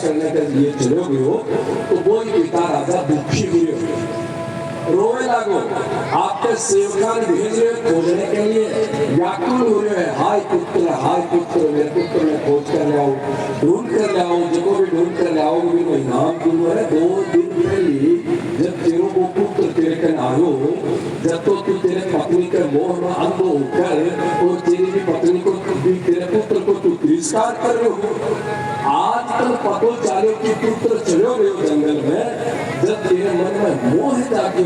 करने के लिए चलोगे हो तो वो ही पिता राजा दुखी हुए, रोए लागो। आपके सेवकान भेज रहे खोजने के लिए, व्याकुल हो रहे हैं, हाय पुत्र मेरे पुत्र ने खोज कर ले आओ, ढूंढ कर ले आओ, जिसको भी ढूंढ कर ले आओ भी मैं नाम दूंगा। 2 दिन पहले जब तेरे को पुत्र तेरे कन आयो, जब तो तू तेरे पत्नी के मोह में अंध होकर और तेरी भी पत्नी को भी तेरे पुत्र को तू तिरस्कार कर रहे हो। आज तक पतो चालो कि पुत्र चलो गए जंगल में, जब तेरे मन में मोह जागे,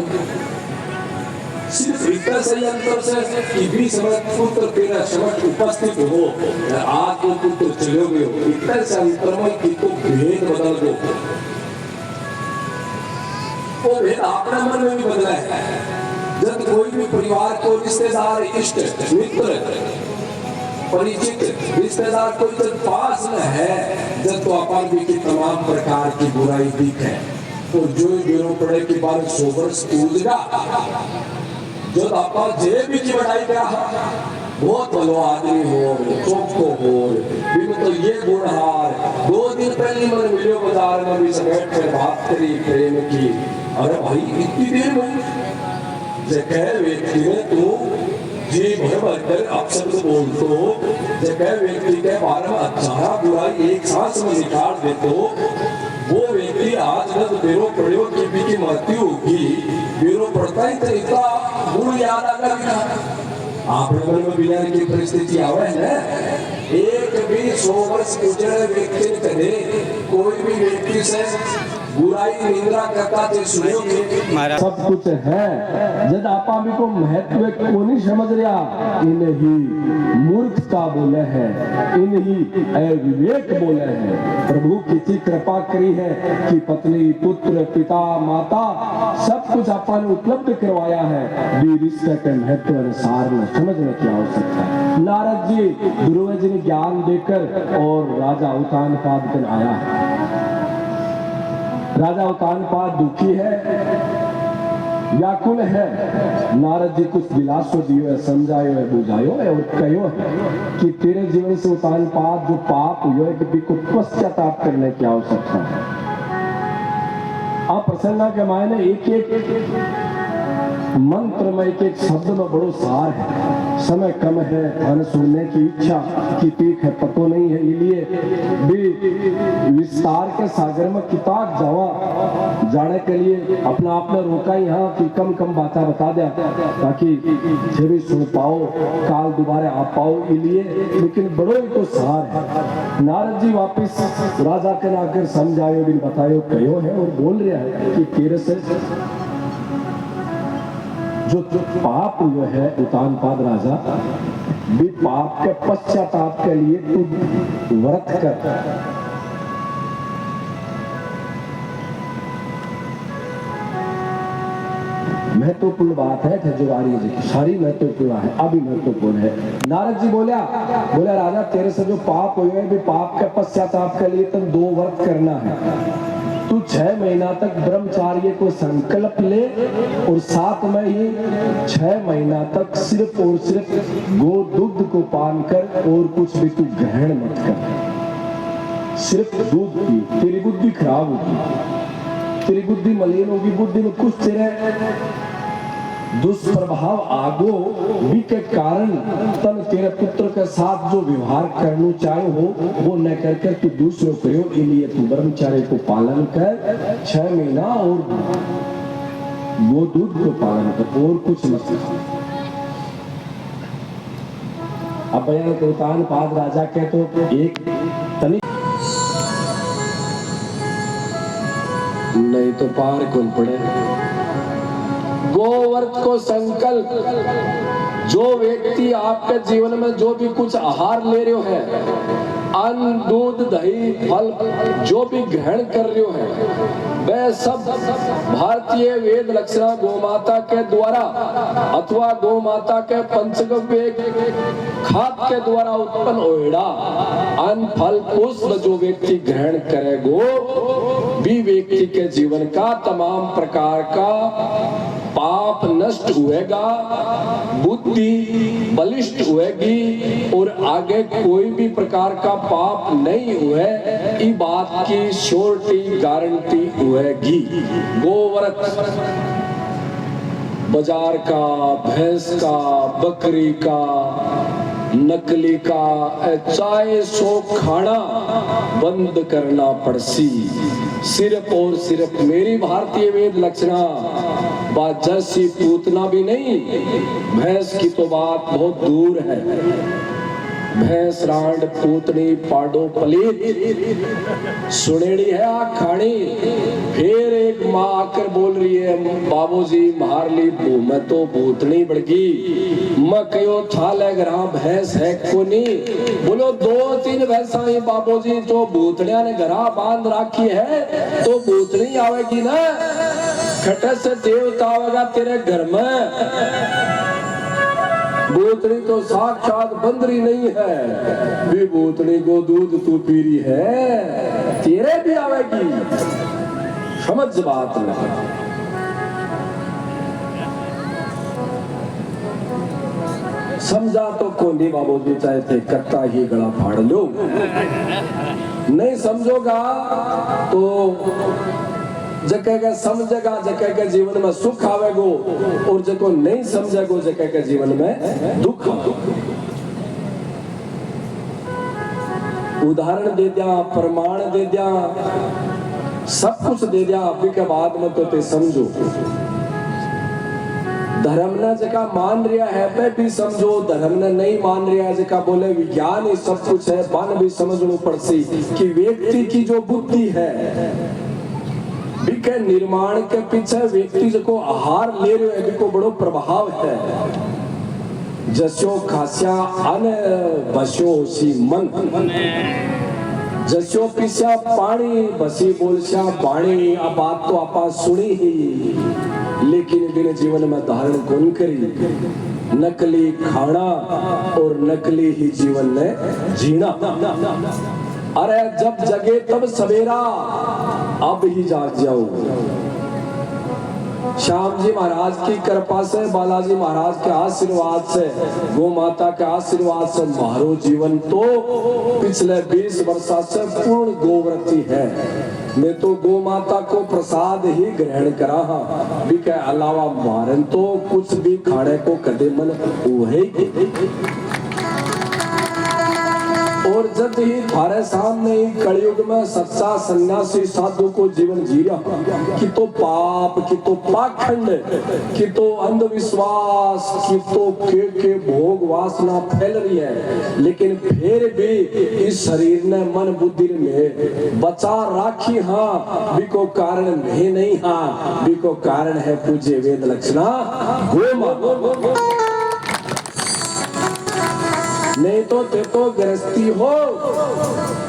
सिर्फ इतना सही अंतर से कि भी समय पुत्र तेरा समक्ष उपस्थित हो, आज तो पुत्र चलो गए, इतना से अंतर में कि तो भेद बदल दो। वो भेद अपने मन में भी बदला है। जब कोई भी परिवार को रिश्तेदार, इष्ट मित्र परिचित रिश्तेदार कोई जब पास में है, जब तो अपन भी की तमाम प्रकार की बुराई दिखे तो जो गिरो पड़े के बाद सोबर पूजगा, जो आपा जे भी की बढ़ाई गया बहुत भलो आदमी हो, चौको हो, बिन तो ये गुणहार 2 दिन पहले मैंने मिलियो बाजार में भी सब बैठ कर बात करी प्रेम की। अरे भाई इतनी देर में जगह व्यक्ति ने तू जी भर भर कर अपशब्द बोल तो, जगह व्यक्ति के बारे में अच्छा बुराई एक सांस में निकाल दे तो वो व्यक्ति आज न बेरो पड़ो की भी की मृत्यु होगी, बेरो पड़ता ही तो इतना गुण याद आ गया। आप लोगों में बिना की परिस्थिति आवे है, एक भी 100 वर्ष गुजरे व्यक्ति ने कहे कोई भी व्यक्ति से बुराई निंदा करता थे सुनोगे सब कुछ है, जब आपा भी को महत्व को नहीं समझ रहा, इन्हीं मूर्खता बोले है, इन्हीं अविवेक बोले है। प्रभु कितनी कृपा करी है कि पत्नी पुत्र पिता माता सब कुछ आपा ने उपलब्ध करवाया है, भी रिश्ते के महत्व अनुसार न समझने की आवश्यकता है। नारद जी गुरु जी ने ज्ञान देकर और राजा उत्तानपाद कर आया है। राजा उत्तानपाद दुखी है, व्याकुल है। नारद जी कुछ दिलासो दियो है, समझायो है, बुझायो है और कहो है कि तेरे जीवन से उत्तानपाद जो पाप हुए कि को पश्चाताप करने की आवश्यकता है। आप प्रसन्ना के मायने एक मंत्र में एक शब्द में बड़ो सार है। समय कम है, मन सुनने की इच्छा की तीख है, पतो नहीं है, इसलिए भी विस्तार के सागर में किताब जाने के लिए अपना आप में रोका यहाँ कि कम बातें बता दिया ताकि जे भी सुन पाओ, काल दोबारा आ पाओ, इसलिए लेकिन बड़ो ही तो सार है। नारद जी वापिस राजा के नाकर समझायो भी बतायो कहो है और बोल रहा है कि तेरे से जो पाप हुए है उत्तानपाद राजा, भी पाप के पश्चाताप के लिए तू व्रत कर। महत्वपूर्ण बात है ठजुआरी जी की, सारी महत्वपूर्ण है, अभी महत्वपूर्ण है। नारद जी बोला राजा तेरे से जो पाप हुए भी पाप के पश्चाताप के लिए तुम 2 व्रत करना है। तू 6 महीना तक ब्रह्मचार्य को संकल्प ले और साथ में ही 6 महीना तक सिर्फ और सिर्फ गो दूध को पान कर और कुछ भी तू ग्रहण मत कर, सिर्फ दूध पी। तेरी बुद्धि खराब होगी, तेरी बुद्धि मलिन होगी, बुद्धि में कुछ तेरे दुष्प्रभाव आगो भी के कारण तन तेरे पुत्र के साथ जो व्यवहार करना चाहे हो वो न करके तू दूसरों करो, इसलिए तू ब्रह्मचर्य को पालन कर 6 महीना और वो दूध को पालन कर और कुछ मत कर। अब बयान उत्तानपाद राजा के तो एक तनी नहीं तो पार कौन पड़े। गोवर्त को संकल्प, जो व्यक्ति आपके जीवन में जो भी कुछ आहार ले रहे हो है, अन्न दूध दही फल जो भी ग्रहण कर रहे हो है, वह सब भारतीय वेद लक्षणा गोमाता के द्वारा अथवा गोमाता के पंचगव्य खाद के द्वारा उत्पन्न होएड़ा अन्न फल पुष्प जो व्यक्ति ग्रहण करेगो भी व्यक्ति के जीवन का तमाम प्रकार का पाप नष्ट हुएगा, बुद्धि बलिष्ठ हुएगी और आगे कोई भी प्रकार का पाप नहीं हुए, ये बात की श्योरिटी गारंटी हुएगी। गोव्रत बाजार का, भैंस का, बकरी का, नकली का चाहे सो खाना बंद करना पड़सी। सिर्फ और सिर्फ मेरी भारतीय वेद लक्षणा बात जैसी पूतना भी नहीं। भैंस की तो बात बहुत दूर है। भैंस रांड पूतनी पाडो पलीत सुनेड़ी है आग खानी। फिर एक माँ आकर बोल रही है, बाबूजी मार ली मैं तो भूतनी बड़गी। मैं कहो थाले ग्राह भैंस है कोनी। बोलो 2-3 भैंसा ही बाबूजी जो भूतनिया ने घरा बांध राखी है तो भूतनी आवेगी ना। खटे से देवता आवेगा तेरे घर में। भूतनी तो साक्षात बंदरी नहीं है, भी भूतनी को दूध तू पी रही है, तेरे भी आवेगी। समझ बात नहीं। समझा तो कोनी बाबूजी चाहे थे कट्टा ही गला फाड़ लो। नहीं समझोगा तो जगह के समझेगा, जगह के जीवन में सुख आवेगो और जको नहीं समझेगो जगह के जीवन में दुख। उदाहरण दे दिया, प्रमाण दे दिया, सब कुछ दे दिया, अभी के बाद में तो ते समझो। धर्म ने जगह मान रिया है पे भी समझो, धर्म ने नहीं मान रिया है जगह बोले विज्ञान ही सब कुछ है, बन भी समझना पड़सी कि व्यक्ति की जो बुद्धि है के निर्माण के पीछे व्यक्ति जो आहार ले रहे हैं को बड़ो प्रभाव है। जस्यो खास्या अन बस्यो सी मन, जस्यो पिस्या पानी बसी बोलस्या बाणी। अब बात तो आपा सुनी ही लेकिन बिना जीवन में धारण कौन करी। नकली खाना और नकली ही जीवन में जीना। अरे जब जगे तब सवेरा, अब ही जाग जाओ। श्याम जी महाराज की कृपा से, बालाजी महाराज के आशीर्वाद से, गौ माता के आशीर्वाद से मारो जीवन तो पिछले 20 वर्षों से पूर्ण गोव्रती है। मैं तो गौ माता को प्रसाद ही ग्रहण करा भी के अलावा मारन तो कुछ भी खाने को कदे मन वही। और जब ही थारे सामने ही कलयुग में सच्चा सन्यासी साधु को जीवन जी रहा कि तो पाप, कि तो पाखंड, कि तो अंधविश्वास, कि तो के भोग वासना फैल रही है, लेकिन फिर भी इस शरीर ने मन बुद्धि में बचा राखी। हाँ बिको कारण में नहीं, हाँ बिको कारण है पूज्य वेद लक्षणा गोमा। नहीं तो ते तो गृहस्थी हो,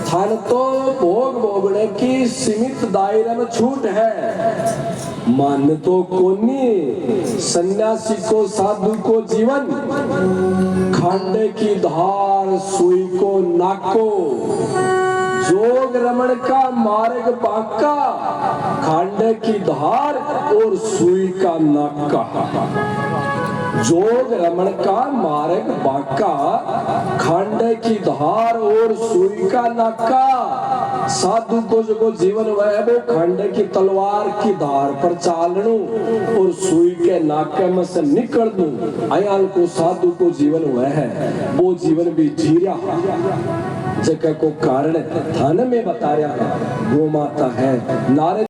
थान तो भोग भोगने की सीमित दायरे में छूट है। मान तो कोनी सन्यासी को, साधु को जीवन खांडे की धार सुई को नाको। जोग रमण का मार्ग बाका, खांडे की धार और सुई का नाका। जोग रमण का मार्ग बाका, खांडे की धार और सुई का नाका। साधु को जो जीवन वह वो खांडे की तलवार की धार पर चालनू और सुई के नाके में से निकल दूं। अयाल को साधु को जीवन वह है वो जीवन भी जी रहा। जगह को कारण थाने में बताया है, गौ माता है नारे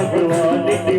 भगवान की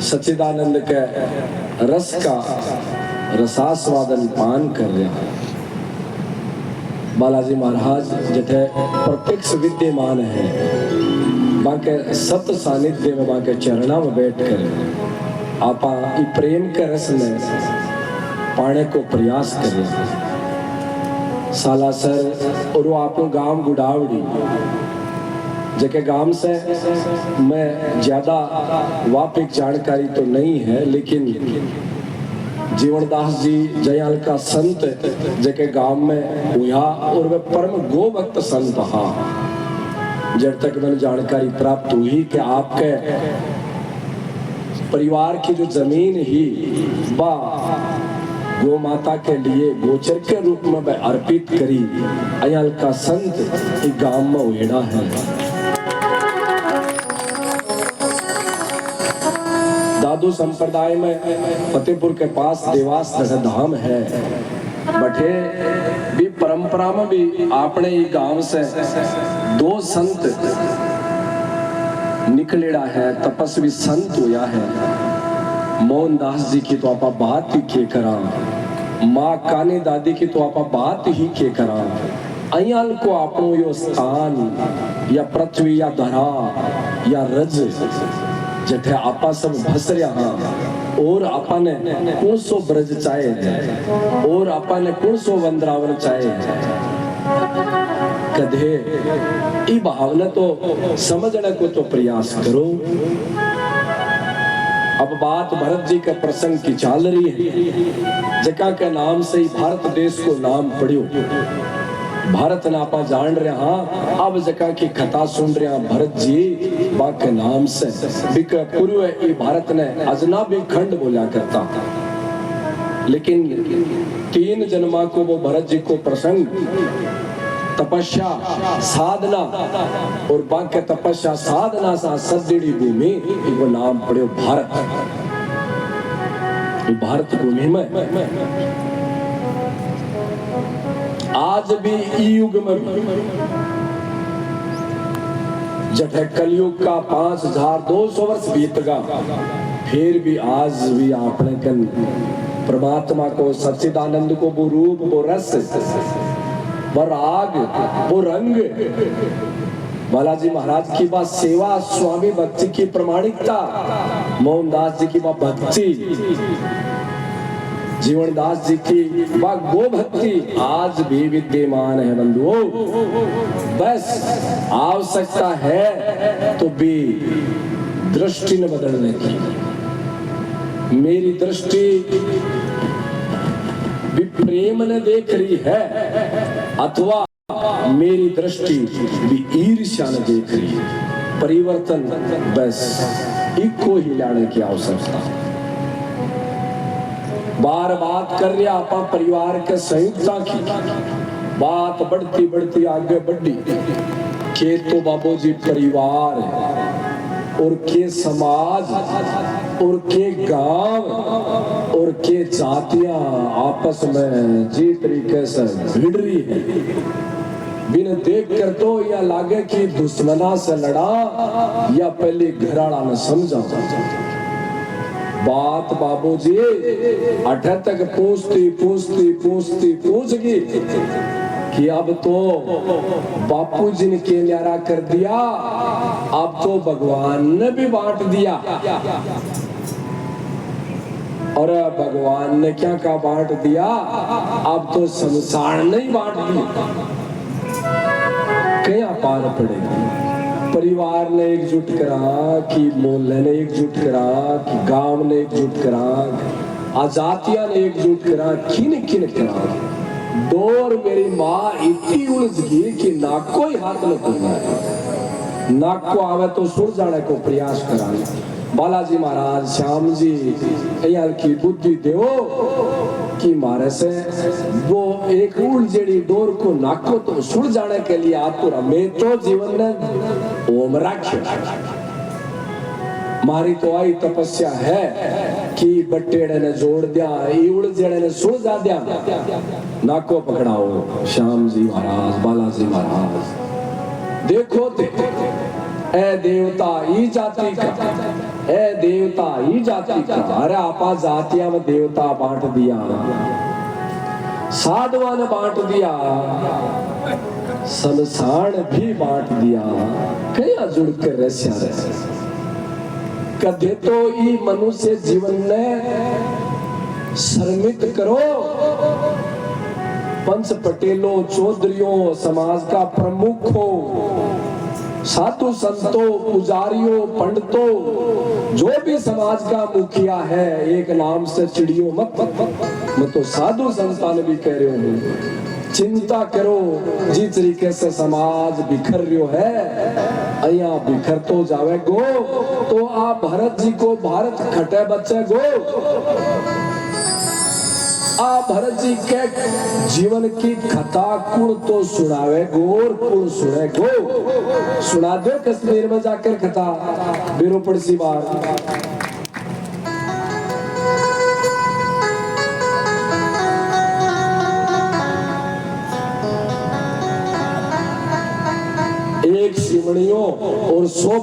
सच्चिदानंद के रस का रसास्वादन पान कर रहे हैं। बालाजी महाराज जठे प्रत्यक्ष विद्यमान है, बाके सत सानिध्य में बाके चरणा में बैठ कर आपा ई प्रेम के रस में पाने को प्रयास कर रहे हैं। सालासर और वो आपको गांव गुड़ावड़ी जगह गांव से मैं ज्यादा वापिक जानकारी तो नहीं है, लेकिन जीवनदास जी जयाल का संत जगह गांव में हुआ और वे परम गोभक्त संत हाँ। जब तक मैंने जानकारी प्राप्त हुई कि आपके परिवार की जो जमीन ही बा गो माता के लिए गोचर के रूप में वह अर्पित करी अयाल का संत एक गांव में उड़ा है। दादू संप्रदाय में फतेहपुर के पास देवास धाम है, बटे भी परंपरा में भी आपने ये गांव से दो संत निकलेड़ा है, तपस्वी संत हुआ है। मोहनदास जी की तो आपा बात ही के करा, माँ कानी दादी की तो आपा बात ही के करा। अयाल को आपो यो स्थान या पृथ्वी या धरा या रज जठे आपा सब भस रहा और आपा ने कौन सो ब्रज चाहे है और आपा ने कौन सो वंद्रावन चाहे है। कदे ई भावना तो समझने को तो प्रयास करो। अब बात भरत जी के प्रसंग की चल रही है, जका के नाम से ही भारत देश को नाम पड़ियो। भारत ना आपा जान रहे हाँ, अब जका की कथा सुन रहे हैं भरत जी बाके नाम से बिक पूर्व भारत ने अजनाबी खंड बोला करता। लेकिन 3 जन्मा को वो भरत जी को प्रसंग तपस्या साधना और बाक्य तपस्या साधना सा सदड़ी भूमि वो नाम पड़े भारत। भारत भूमि में आज भी ई युग में जब कलयुग का 5200 वर्ष बीत गया, फिर भी आज भी आपने कल परमात्मा को सच्चिदानंद को वो रूप वो रस वो राग वो रंग बालाजी महाराज की बात सेवा स्वामी भक्ति की प्रमाणिकता, मोहनदास जी की बात भक्ति, जीवनदास जी की बात गो भक्ति आज भी विद्यमान है बंधुओं। बस आवश्यकता है तो भी दृष्टि न बदलने की। मेरी दृष्टि भी प्रेम ने देख रही है अथवा मेरी दृष्टि भी ईर्ष्या ने देख रही है। परिवर्तन बस इको ही लाने की आवश्यकता। बार बात कर रहे आप परिवार के संयुक्ता की बात बढ़ती बढ़ती आगे बढ़ी के तो बाबूजी परिवार और के समाज और के गांव और के जातियां आपस में जी तरीके से भिड़ रही है। बिन देख कर तो या लागे कि दुश्मना से लड़ा या पहले घराड़ा ने समझा। बात बाबूजी अठ तक पूछ गई कि अब तो बापू जी ने के न्यारा कर दिया, अब तो भगवान ने भी बांट दिया। और भगवान ने क्या क्या बांट दिया, अब तो संसार ने ही बांट दिया। क्या पार पड़ेगी? परिवार ने एकजुट करा कि मोहल्ले ने एकजुट करा कि गांव ने एकजुट करा, आजातियां ने एकजुट करा, किन किन करा। डोर मेरी माँ इतनी उलझ गई कि नाक को ही हाथ में पड़ना है। नाक को आवे तो सुर जाने को प्रयास करा। बालाजी महाराज श्याम जी यार की बुद्धि दो कि मारे से वो एक उलझेड़ी डोर को नाक को तो सुर जाने के लिए आतुर। मैं तो जीवन ने ओम राख्यो मारी तो आई तपस्या है कि बट्टेड़े ने जोड़ दिया, उलझेड़े ने सुर जा दिया। नाको पकड़ाओ श्याम जी महाराज बालाजी महाराज देखो ए देवता ई जाति का, ए देवता ई जाति का। अरे आपा जातियां में देवता बांट दिया, साधुआ ने बांट दिया, संसार भी बांट दिया। क्या जुड़ कर रस्या रहे कदे तो ई मनुष्य जीवन ने शर्मित करो। पंच पटेलों चौधरियों समाज का प्रमुख हो, साधु संतों पुजारियों पंडितों जो भी समाज का मुखिया है, एक नाम से चिड़ियों मत। मैं तो साधु संतान भी कह रहे हूँ, चिंता करो जिस तरीके से समाज बिखर रही है अया बिखर तो जावे गो। तो आप भरत जी को भारत खटे बच्चे गो, आप भरत जी के जीवन की कथा कुण तो सुनावे गो और कुण सुने गो। सुना दो कश्मीर में जाकर कथा बेरो पड़सी बार। एक सिमणियों और 100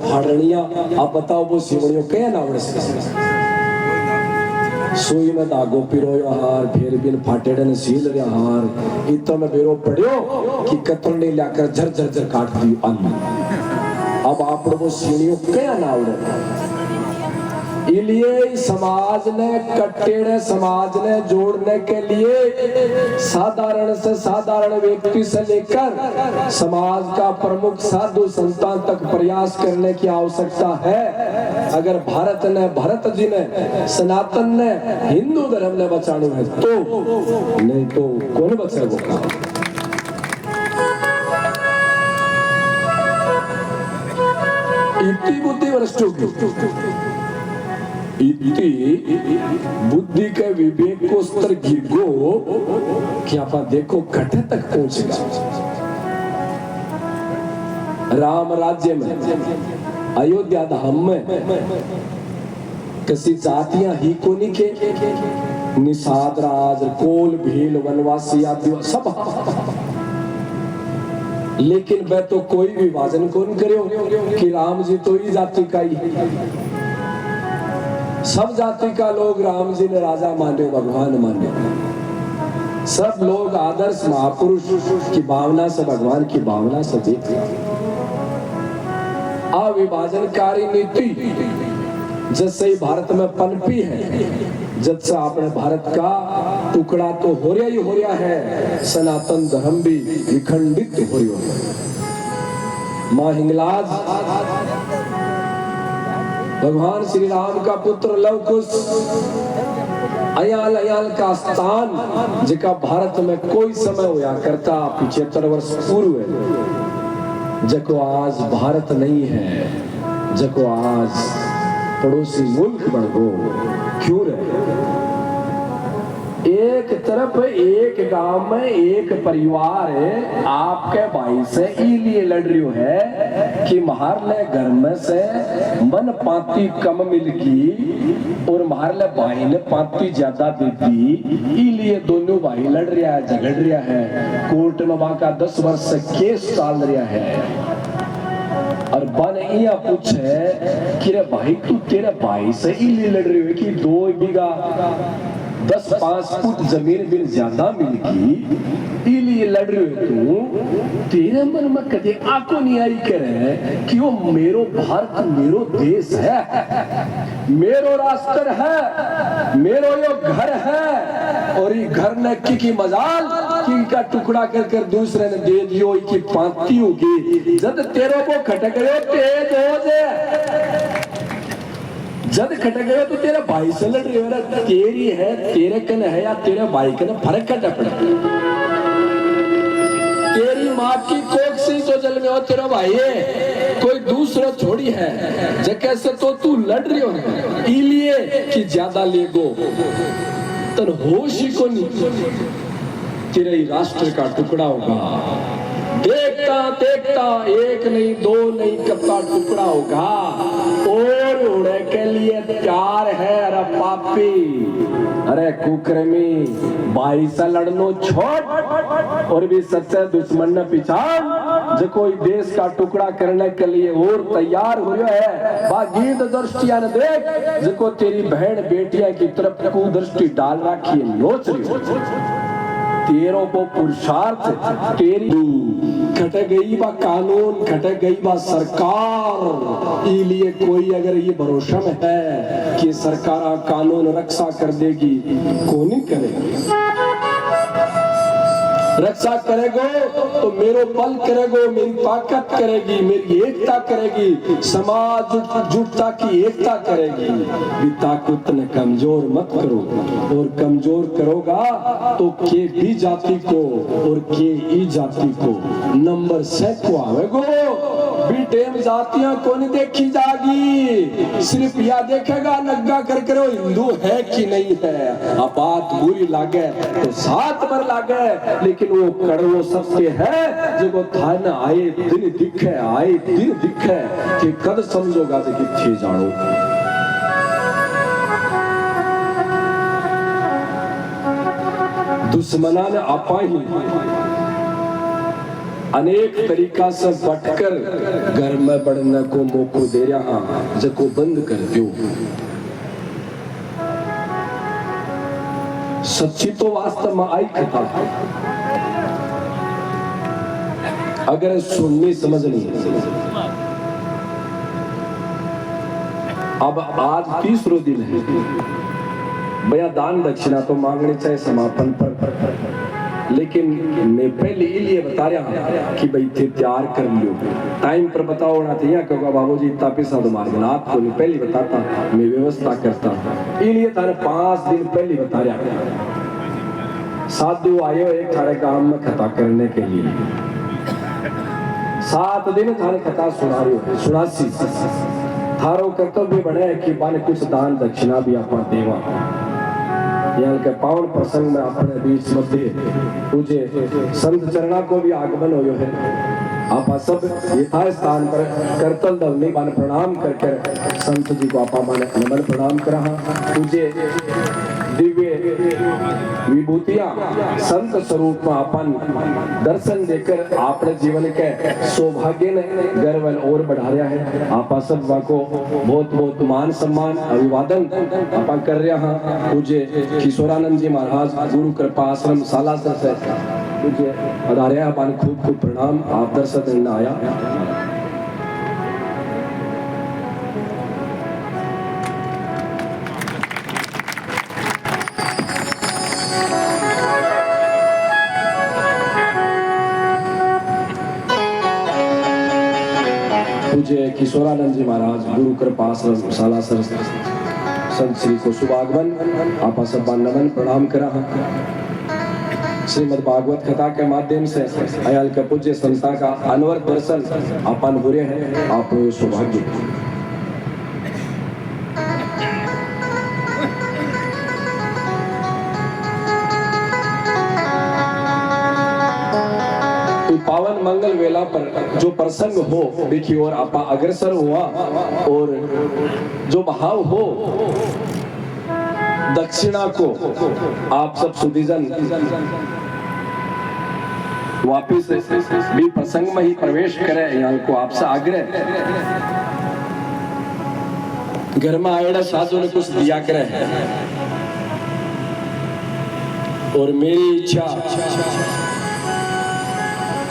फाड़निया। आप बताओ वो सिमणियों क्या नाम से? सुई में धागो पिरोयो हार, फिर बिन फाटेड़े ने सील रहा हार। इतना में बेरो पड़ियो कि कतरनी लाकर झर झर झर काट दी अन्न। अब आप वो सिमणियों क्या नाम है? इसलिए समाज ने कट्टेड़े समाज ने जोड़ने के लिए साधारण से साधारण व्यक्ति से लेकर समाज का प्रमुख साधु संतान तक प्रयास करने की आवश्यकता है। अगर भारत ने भरत जी ने सनातन ने हिंदू धर्म ने बचाना है तो, नहीं तो कौन बचेगा? इतनी बुद्धि भ्रष्ट होगी। इतनी बुद्धि के विवेक को स्तर गिर गो कि आप देखो कटे तक पहुंचेगा। राम राज्य में, अयोध्या धाम में किसी जातियां ही को नहीं के, निषाद राज, कोल, भील, वनवासी आदि सब, लेकिन वह तो कोई विभाजन कौन करो कि राम जी तो ही जाति का ही, सब जाति का लोग राम जी ने राजा माने, भगवान माने। सब लोग आदर्श महापुरुष की भावना से, भगवान की भावना से देखते। अविभाजनकारी नीति जैसे ही भारत में पनपी है, जब से आपने भारत का टुकड़ा तो हो रहा है, सनातन धर्म भी विखंडित हो रहा है। मां हिंगलाज भगवान श्री राम का पुत्र लव कुश, अयाल अयाल का स्थान जिका भारत में कोई समय हुआ करता 75 वर्ष पूर्व है, जको आज भारत नहीं है, जको आज पड़ोसी मुल्क बन गो। क्यों रहे? एक तरफ एक गांव में एक परिवार है, आपके भाई से इलिए लड़ रही है कि मारले घर में से मन पाती कम मिलगी और मारले भाई ने पाती ज्यादा दे दी, इलिए दोनों भाई लड़ रहा है, झगड़ रहा है। कोर्ट में बाका 10 वर्ष से केस चल रहा है और बन यहाँ पूछे कि रे भाई तू तेरे भाई से इलिए लड़ रही है कि 2 बीघा 10-5 फुट जमीन बिन ज्यादा मिलगी, इलिए लड़ रहे हो तू। तेरे मन में कदे आको नहीं आई करे कि वो मेरो भारत मेरो देश है, मेरो राष्ट्र है, मेरो यो घर है, और ये घर ने की मजाल कि का टुकड़ा कर कर दूसरे ने दे दियो की पाती होगी। जब तेरे को खटक रहे तेज हो जाए, जब खटक गए तो तेरा भाई से लड़ रही हो, तेरी है तेरे कन है या तेरे भाई कन फर्क का टपड़ा। तेरी माँ की कोख से तो जल में हो तेरा भाई है, कोई दूसरा थोड़ी है। जब कैसे तो तू लड़ रही हो इलिए कि ज्यादा लेगो तन होश ही को नहीं, तेरे राष्ट्र का टुकड़ा होगा। देखता देखता 1 नहीं 2 नहीं कब का टुकड़ा होगा। और उड़े के लिए प्यार है, अरे पापी, अरे कुकर्मी, भाई से लड़नो छोड़ और भी सच्चे दुश्मन ने पिछाड़ जो कोई देश का टुकड़ा करने के लिए और तैयार हो रहा है। बागीत दृष्टिया ने देख जो को तेरी बहन बेटिया की तरफ कुदृष्टि डाल रखी है, नोच रही तेरों को पुरुषार्थ, तेरी खट गई बा कानून, खट गई बा सरकार। इसलिए कोई अगर ये भरोसा में है कि सरकार कानून रक्षा कर देगी, कौन नहीं करेगी? रक्षा करेगो तो मेरो बल करेगो, मेरी ताकत करेगी, मेरी एकता करेगी, समाज जुटता की एकता करेगी। भी ताकत ने कमजोर मत करो, और कमजोर करोगा तो के भी जाति को और के ई जाति को नंबर से को आवेगो। भी टेम जातियां को नहीं देखी जागी, सिर्फ यह देखेगा नग्गा कर करो हिंदू है कि नहीं है। अब बात बुरी लागे तो 7 बार लागे, लेकिन वो कड़वो सत्य है जो थाने आए दिन दिखे कि कद समझोगा तो किथे जानो। दुश्मना ने आपा ही अनेक तरीका से बटकर घर में बढ़ने को मौको दे रहा, जको बंद कर दो। सच्ची तो वास्तव में आई कथा, अगर सुननी समझनी। अब आज 30रो दिन है, भैया दान दक्षिणा तो मांगनी चाहिए समापन पर, लेकिन मैं पहले इसलिए बता रहा कि भाई थे तैयार कर लियो, टाइम पर बताओ ना तो यहाँ कहूँगा बाबूजी इतना पैसा तो मार देना, आपको नहीं पहले बताता, मैं व्यवस्था करता, इसलिए तारे 5 दिन पहले बता रहा। साधु आयो एक थारे गांव में कथा करने के लिए, 7 दिन थारे कथा सुना रही हो, 89 थारो कर्तव्य बने कि बन कुछ दान दक्षिणा भी आप देवा। यहाँ के पावन प्रसंग में अपने बीच मध्य पूजे संत चरणा को भी आगमन हो है। आप सब यथा स्थान पर करतल दवनी बन प्रणाम करके संत जी को आप नमन प्रणाम करा। पूजे दिव्य विभूतियां संत स्वरूप में अपन दर्शन देकर आपने जीवन के सौभाग्य ने गर्व और बढ़ा रहा है। आप सब को बहुत बहुत मान सम्मान अभिवादन आप कर रहे हैं। पूज्य किशोरानंद जी महाराज गुरु कृपा आश्रम सालासर से पूज्य पधारे अपन खूब खूब प्रणाम। आप दर्शन देने आया। पूज्य किशोरानंद जी महाराज गुरु कृपा आश्रम सालासर संत श्री को शुभागमन आप सब नमन प्रणाम करा। श्रीमद् भागवत कथा के माध्यम से अयाल के पूज्य संता का अनवर दर्शन अपन हो रहे हैं। आप सौभाग्य पावन मंगल वेला पर जो प्रसंग हो देखिए और आपा अग्रसर हुआ और जो भाव हो दक्षिणा को आप सब सुधीजन वापिस भी प्रसंग में ही प्रवेश करें। यहाँ को आपसे आग्रह घर में आएड़ा साधु ने कुछ दिया करे और मेरी इच्छा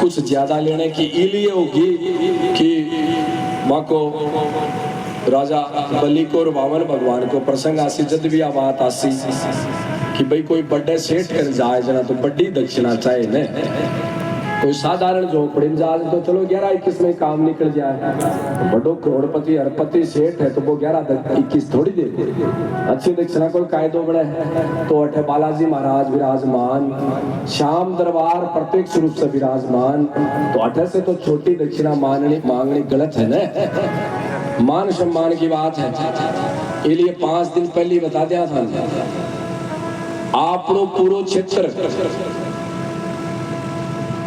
कुछ ज्यादा लेने की इलिए होगी कि माँ को राजा बलि को और वामन भगवान को प्रसंग आसी जद भी बात आसी कि भाई कोई बड़े सेठ कर जाए जना तो बड़ी दक्षिणा चाहे ने। कोई साधारण झोपड़ी में जाए तो चलो 11-21 में काम निकल जाए। तो बड़ो करोड़पति अरबपति सेठ है तो वो 11-21 थोड़ी दे अच्छी दक्षिणा कोई कायदो बड़े है। तो अठे बालाजी महाराज विराजमान, श्याम दरबार प्रत्यक्ष रूप से विराजमान, तो अठे से तो छोटी दक्षिणा मांगनी गलत है ना। मान सम्मान की बात है। इसलिए 5 दिन पहले बता दिया था आप लोग पूरा क्षेत्र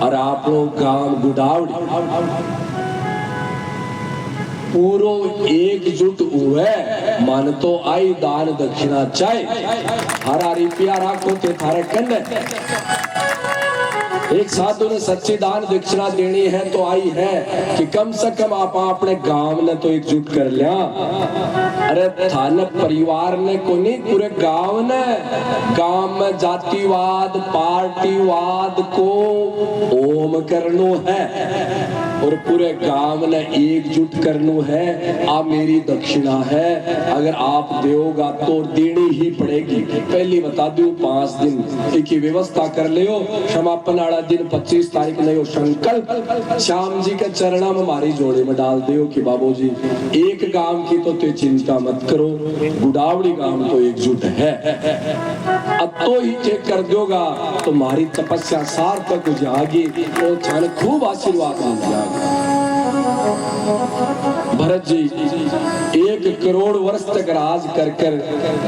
और आप लोग गांव गुडावड़ी पूरो एकजुट हुए मन तो आई दान दक्षिणा चाहे हरा रुपया राखो ते थारे कन्ने। एक साधु ने सच्ची दान दक्षिणा देनी है तो आई है कि कम से कम आप अपने गांव ने तो एकजुट कर लिया। अरे थाने परिवार ने को नहीं पूरे गांव ने, गांव में जातिवाद पार्टीवाद को ओम करनो है और पूरे गांव ने एकजुट करनो है। आ मेरी दक्षिणा है, अगर आप देओगा तो देनी ही पड़ेगी। पहली बता दू 5 दिन की व्यवस्था कर लियो। समापन वाला दिन 25 तारीख नहीं हो संकल्प श्याम जी के चरणा में हमारी जोड़े में डाल दियो कि बाबूजी एक गांव की तो ते चिंता मत करो, गुडावड़ी गांव तो एकजुट है। अब तो ही चेक कर दोगा तो हमारी तपस्या सार्थक हो जाएगी और थाने खूब आशीर्वाद मिल जाएगा। भरत जी 1 करोड़ वर्ष तक राज कर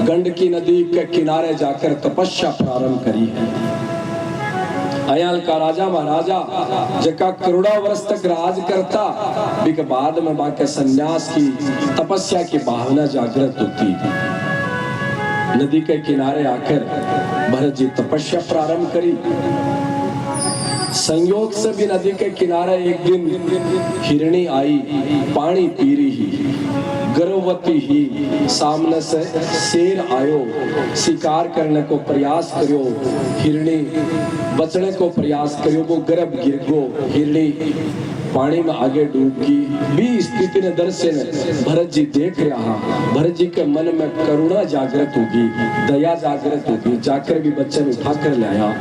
गंडकी नदी के किनारे जाकर तपस्या प्रारंभ करी है। अयाल का राजा महाराजा जका करोड़ा वर्ष तक राज करता बिक बाद में बाके सन्यास की तपस्या की भावना जागृत होती। नदी के किनारे आकर भरत जी तपस्या प्रारंभ करी। संयोग से भी नदी के किनारे एक दिन हिरणी आई, पानी पी रही, गर्भवती ही। सामने से शेर आयो, शिकार करने को प्रयास करो, हिरणी बचने को प्रयास करो, वो गर्भ गिर गो, हिरणी पानी में आगे डूबगी। भी स्थिति ने दर्शन भरत जी देख रहा। भरत जी के मन में करुणा जागृत होगी, दया जागृत होगी। जाकर भी बच्चे में उठा कर लाया,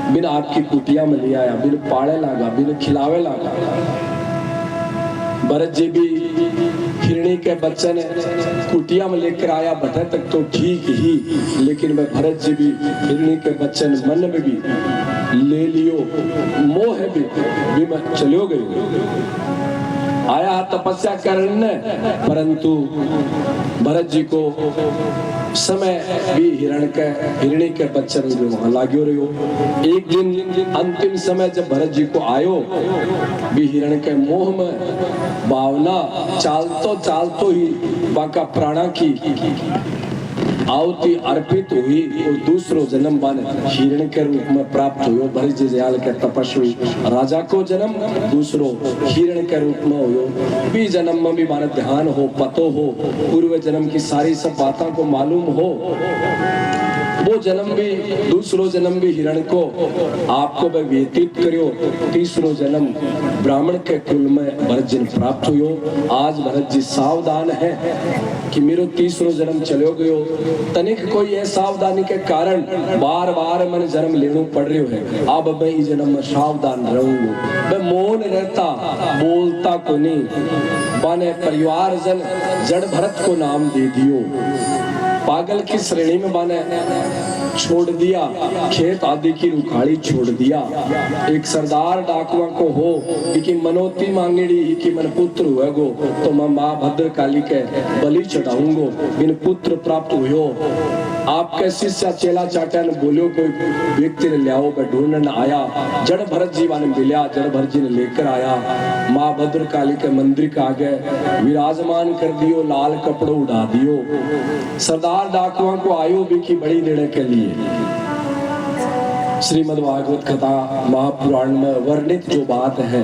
बिन आपकी कुटिया में ले आया, बिन पाड़े लागा, बिन खिलावे लागा। भरत जी भी हिरणी के बच्चे ने कुटिया में लेकर आया, बटे तक तो ठीक ही, लेकिन मैं भरत जी भी हिरणी के बच्चे ने मन में भी ले लियो, मोह भी मैं चलो गई। आया तपस्या करने, परंतु भरत जी को समय भी हिरणी के बच्चन जो वहां लाग्यो रहो। एक दिन अंतिम समय जब भरत जी को आयो भी हिरण के मोह में भावना चालतो ही बाका प्राणा की आहुति अर्पित हुई और दूसरो जन्म बन हिरण के रूप में प्राप्त हुयो। भरत जी दयाल के तपस्वी राजा को जन्म दूसरो हिरण के रूप में हुयो। भी जन्म में भी माने ध्यान हो, पतो हो, पूर्व जन्म की सारी सब बातों को मालूम हो। वो जन्म भी दूसरो जन्म भी हिरण को आपको वह व्यतीत करियो। तीसरो जन्म ब्राह्मण के कुल में भरत जी प्राप्त हुयो। आज भरत जी सावधान है कि मेरो तीसरो जन्म चलो गयो। तनिक कोई है सावधानी के कारण बार बार मन जन्म लेनो पड़ रही है। अब मैं इस जन्म में सावधान रहूंगा। मैं मौन रहता, बोलता को नहीं। बने परिवार जन जड़ भरत को नाम दे दियो। पागल की श्रेणी में बने छोड़ दिया, खेत आदि की रुखाड़ी छोड़ दिया। एक सरदार डाकुआ को हो कि मनोती मांगेड़ी कि मन पुत्र हुएगो तो मैं माँ भद्र काली के बलि चढ़ाऊंगो। बिन पुत्र प्राप्त हुयो। आपके शिष्य चेला चाटन बोलियो कोई व्यक्ति ने लियाओ, मैं ढूंढन आया। जड़ भरत जी वाले मिलिया, जड़ भरत जी ने लेकर आया। माँ भद्र काली के मंदिर के आगे विराजमान कर दियो, लाल कपड़ो उड़ा दियो। सरदार डाकुआ को आयो भी की बड़ी देने के लिए श्रीमद् भागवत कथा महापुराण में वर्णित जो बात है,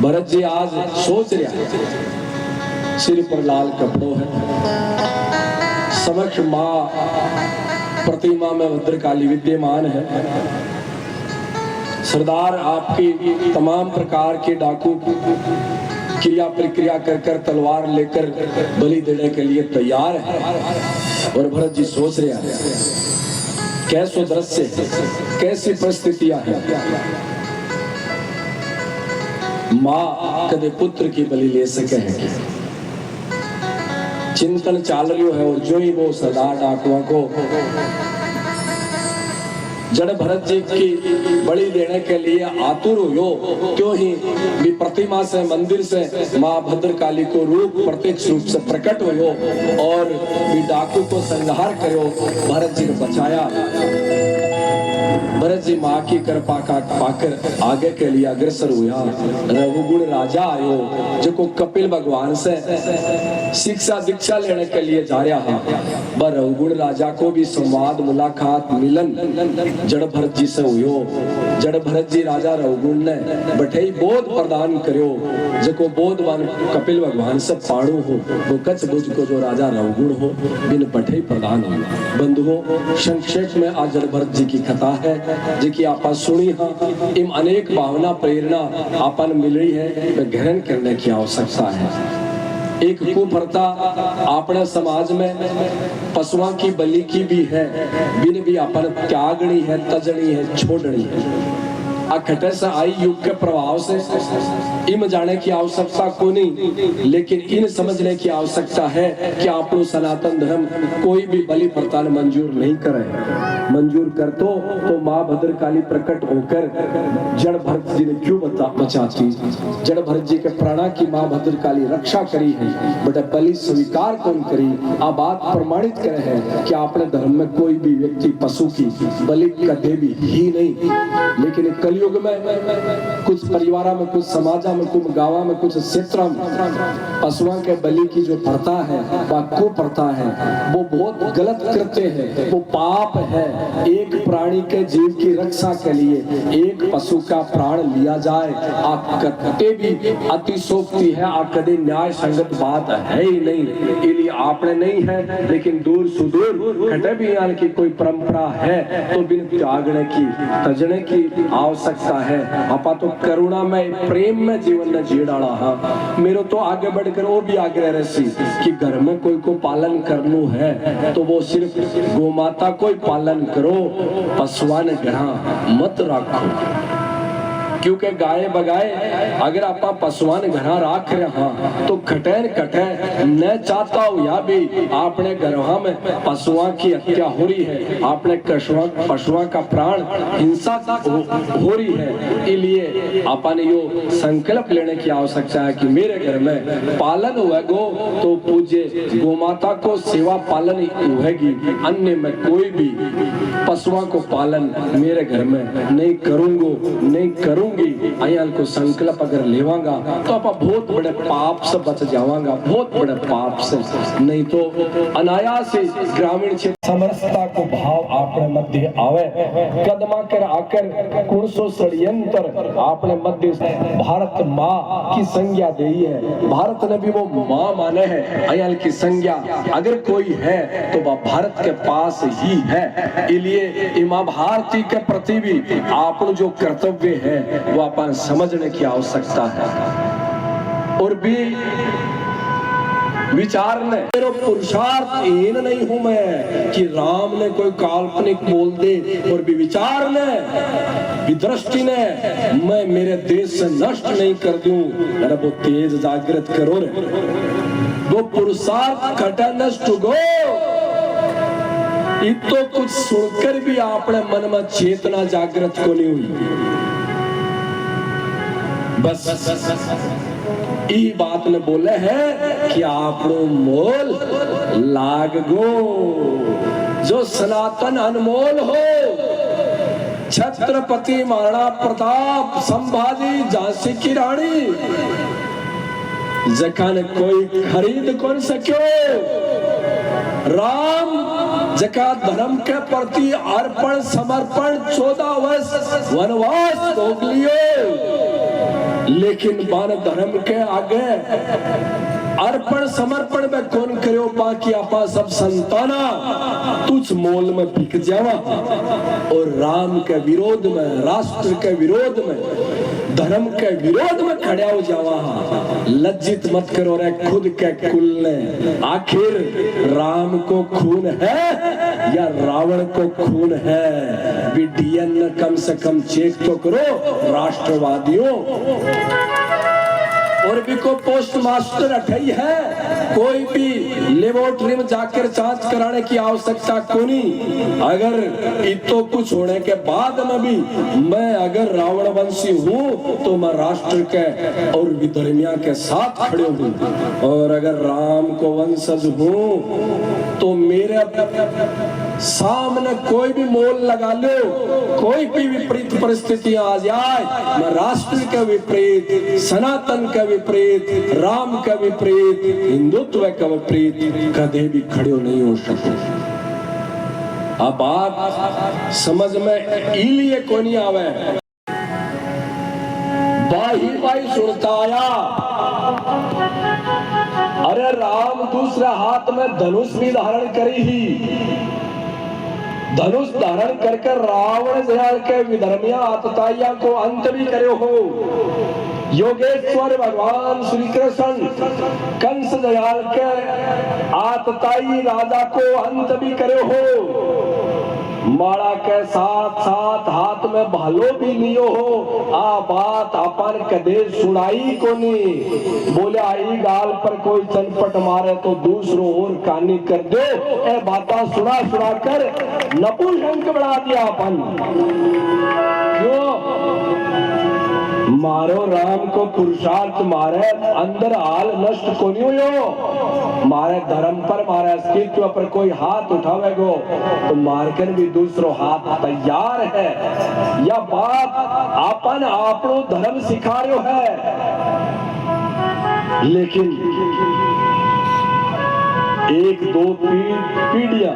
भरत जी आज सोच रहा है। सिर पर लाल कपड़ों है, समक्ष माँ प्रतिमा में भद्रकाली विद्यमान है। सरदार आपकी तमाम प्रकार के डाकू क्रिया प्रक्रिया कर तलवार लेकर बलि देने के लिए तैयार है। और भरत जी सोच रहे हैं कैसो दृश्य, कैसी परिस्थितियां हैं। माँ कदे पुत्र की बलि ले सके है, चिंतन चाल रही है। और जो ही वो सरदार डाकुआ को जड़ भरत जी की बलि देने के लिए आतुर हुयो, क्यों ही भी प्रतिमा से मंदिर से माँ भद्रकाली को रूप प्रत्यक्ष रूप से प्रकट हुयो और भी डाकू को संहार करो। भरत जी ने बचाया। भरत जी माँ की कृपा का पाकर आगे के लिए अग्रसर हुआ। रघुगुण राजा आयो जो को कपिल भगवान से शिक्षा दीक्षा लेने के लिए जा रहा है। वह रघुगुण राजा को भी संवाद मुलाकात मिलन जड़ भरत जी से हुयो। जड़ भरत जी राजा रघुगुण ने बठई बोध प्रदान करो। जो बोधवान कपिल भगवान से पाणु हो वो कच बुझ को जो राजा रघुगुण हो बिन बठई प्रदान हो। बंधुओं, संक्षेप में आज जड़ भरत जी की कथा है जिकी आपा सुनी हाँ। इम अनेक भावना प्रेरणा आपन मिल रही है, ग्रहण करने की आवश्यकता है। एक कुप्रथा अपने समाज में पशुओं की बलि की भी है, बिन भी अपन त्यागनी है, तजनी है, छोड़नी है। अखटे से आई युग के प्रभाव से इम जाने की आवश्यकता को नहीं, लेकिन इन समझने की आवश्यकता है कि आपको सनातन धर्म कोई भी बलि प्रथा मंजूर नहीं करे। मंजूर कर तो माँ भद्रकाली प्रकट होकर जड़ भरत जी ने क्यों बचाती। जड़ भरत जी के प्राणा की माँ भद्रकाली रक्षा करी है, बट बलि स्वीकार कौन करी। आ बात प्रमाणित करे है कि आपने धर्म में कोई भी व्यक्ति पशु की बलि कदे भी ही नहीं। लेकिन कलयुग में कुछ परिवार में, कुछ समाज में, कुछ गाँव में, कुछ क्षेत्र में पशुओं के बलि की जो प्रथा है वह कुप्रथा है, वो बहुत गलत कृत्य है, वो पाप है। एक प्राणी के जीव की रक्षा के लिए एक पशु का प्राण लिया जाए आप कते भी अतिशोक्ति है, आप कदे न्याय संगत बात है ही नहीं। इसलिए आपने नहीं है, लेकिन दूर सुदूर कटे भी यानी की कोई परंपरा है तो बिन त्यागने की तजने की आवश्यकता है। आपा तो करुणा में प्रेम में जीवन न जी डाला। हाँ, मेरो तो आगे बढ़कर वो भी आग्रह रसी कि घर में कोई को पालन करना है तो वो सिर्फ गोमाता को पालन करो, पशुआन ग्रह मत रखो। क्योंकि गाय बगाए अगर आप पशुआन घरा राख रहा तो कटैन कटे न चाहता हो या भी आपने घरों में पशुओं की हत्या हो रही है, आपने पशुओं का प्राण हिंसा हो रही है। इसलिए अपन यो संकल्प लेने की आवश्यकता है कि मेरे घर में पालन हुआ गो तो पूज्य गोमाता को सेवा पालन होगी, अन्य में कोई भी पशुओं को पालन मेरे घर में नहीं करूंगी। अयाल को संकल्प अगर लेवांगा तो आप बहुत बड़े पाप से बच जावांगा, बहुत बड़े पाप से। नहीं तो अनायास ही ग्रामीण क्षेत्र समरसता को भाव आपने मध्य आवे, कदमा कर आकर कुणसो षड्यंत्र आपने मध्य भारत माँ की संज्ञा दी है। भारत ने भी वो माँ माने हैं। अयाल की संज्ञा अगर कोई है तो वह भारत के पास ही है। इसलिए माँ भारती के प्रति भी आपन जो कर्तव्य है वो अपन समझने की आवश्यकता है। और भी विचार ने मेरा पुरुषार्थ हीन नहीं हूं मैं कि राम ने कोई काल्पनिक बोल दे, और भी विचार ने विदृष्टि ने मैं मेरे देश से नष्ट नहीं कर दूं। अरे वो तेज जागृत करो रे, वो पुरुषार्थ खटा नष्ट गो। इतो कुछ सुनकर भी आपने मन में चेतना जागृत को नहीं हुई। बस ई बात ने बोले है कि आपनो मोल लाग गो, जो सनातन अनमोल हो। छत्रपति महाराणा प्रताप, संभाजी, झांसी की रानी, जका ने कोई खरीद कौन सक्यो। राम जका धर्म के प्रति अर्पण समर्पण 14 वर्ष वनवास भोग लियो, लेकिन बान धर्म के आगे अर्पण समर्पण में कौन करो, बाकी आपा सब संताना तुझ मोल में बिक जावा। और राम के विरोध में, राष्ट्र के विरोध में, धर्म के विरोध में खड़ा हो जावा। लज्जित मत करो रे खुद के कुल ने। आखिर राम को खून है या रावण को खून है? विडियन कम से कम चेक तो करो राष्ट्रवादियों। और भी को पोस्ट मास्टर अठाई है, कोई भी लेबोरेटरी में जाकर जांच कराने की आवश्यकता क्यों नहीं। अगर इतो कुछ होने के बाद में भी मैं अगर रावण वंशी हूँ तो मैं राष्ट्र के और विधर्मियों के साथ खड़े हूँ। और अगर राम को वंशज हूँ तो मेरे सामने कोई भी मोल लगा लो, कोई भी विपरीत परिस्थितियां आ जाए, मैं राष्ट्र के विपरीत, सनातन के विपरीत, राम का विपरीत, हिंदुत्व का विपरीत कभी भी खड़े नहीं हो सकते। अब बात समझ में इलिए को नहीं आवे। बाही सुनता आया, अरे राम दूसरे हाथ में धनुष भी धारण करी ही। धनुष धारण करके रावण दयाल के विधर्मिया आतताइया को अंत भी करे हो। योगेश्वर भगवान श्री कृष्ण कंस दयाल के आतताई राजा को अंत भी करे हो। माला के साथ साथ हाथ में भालो भी लियो हो। आ बात अपन कदे सुनाई को नहीं। बोले आई गाल पर कोई चनपट मारे तो दूसरों और कानी कर दो। ए बाता सुना सुना कर नपुंसक बना दिया अपन। क्यों मारो राम को पुरुषार्थ मारे, अंदर हाल नष्ट को नहीं हो। मारे धर्म पर, मारे अस्तित्व पर कोई हाथ उठावेगो तो मारकर भी दूसरों हाथ तैयार है। या बात अपन आपनो धर्म सिखा रहे है, लेकिन एक दो पीढ़ियां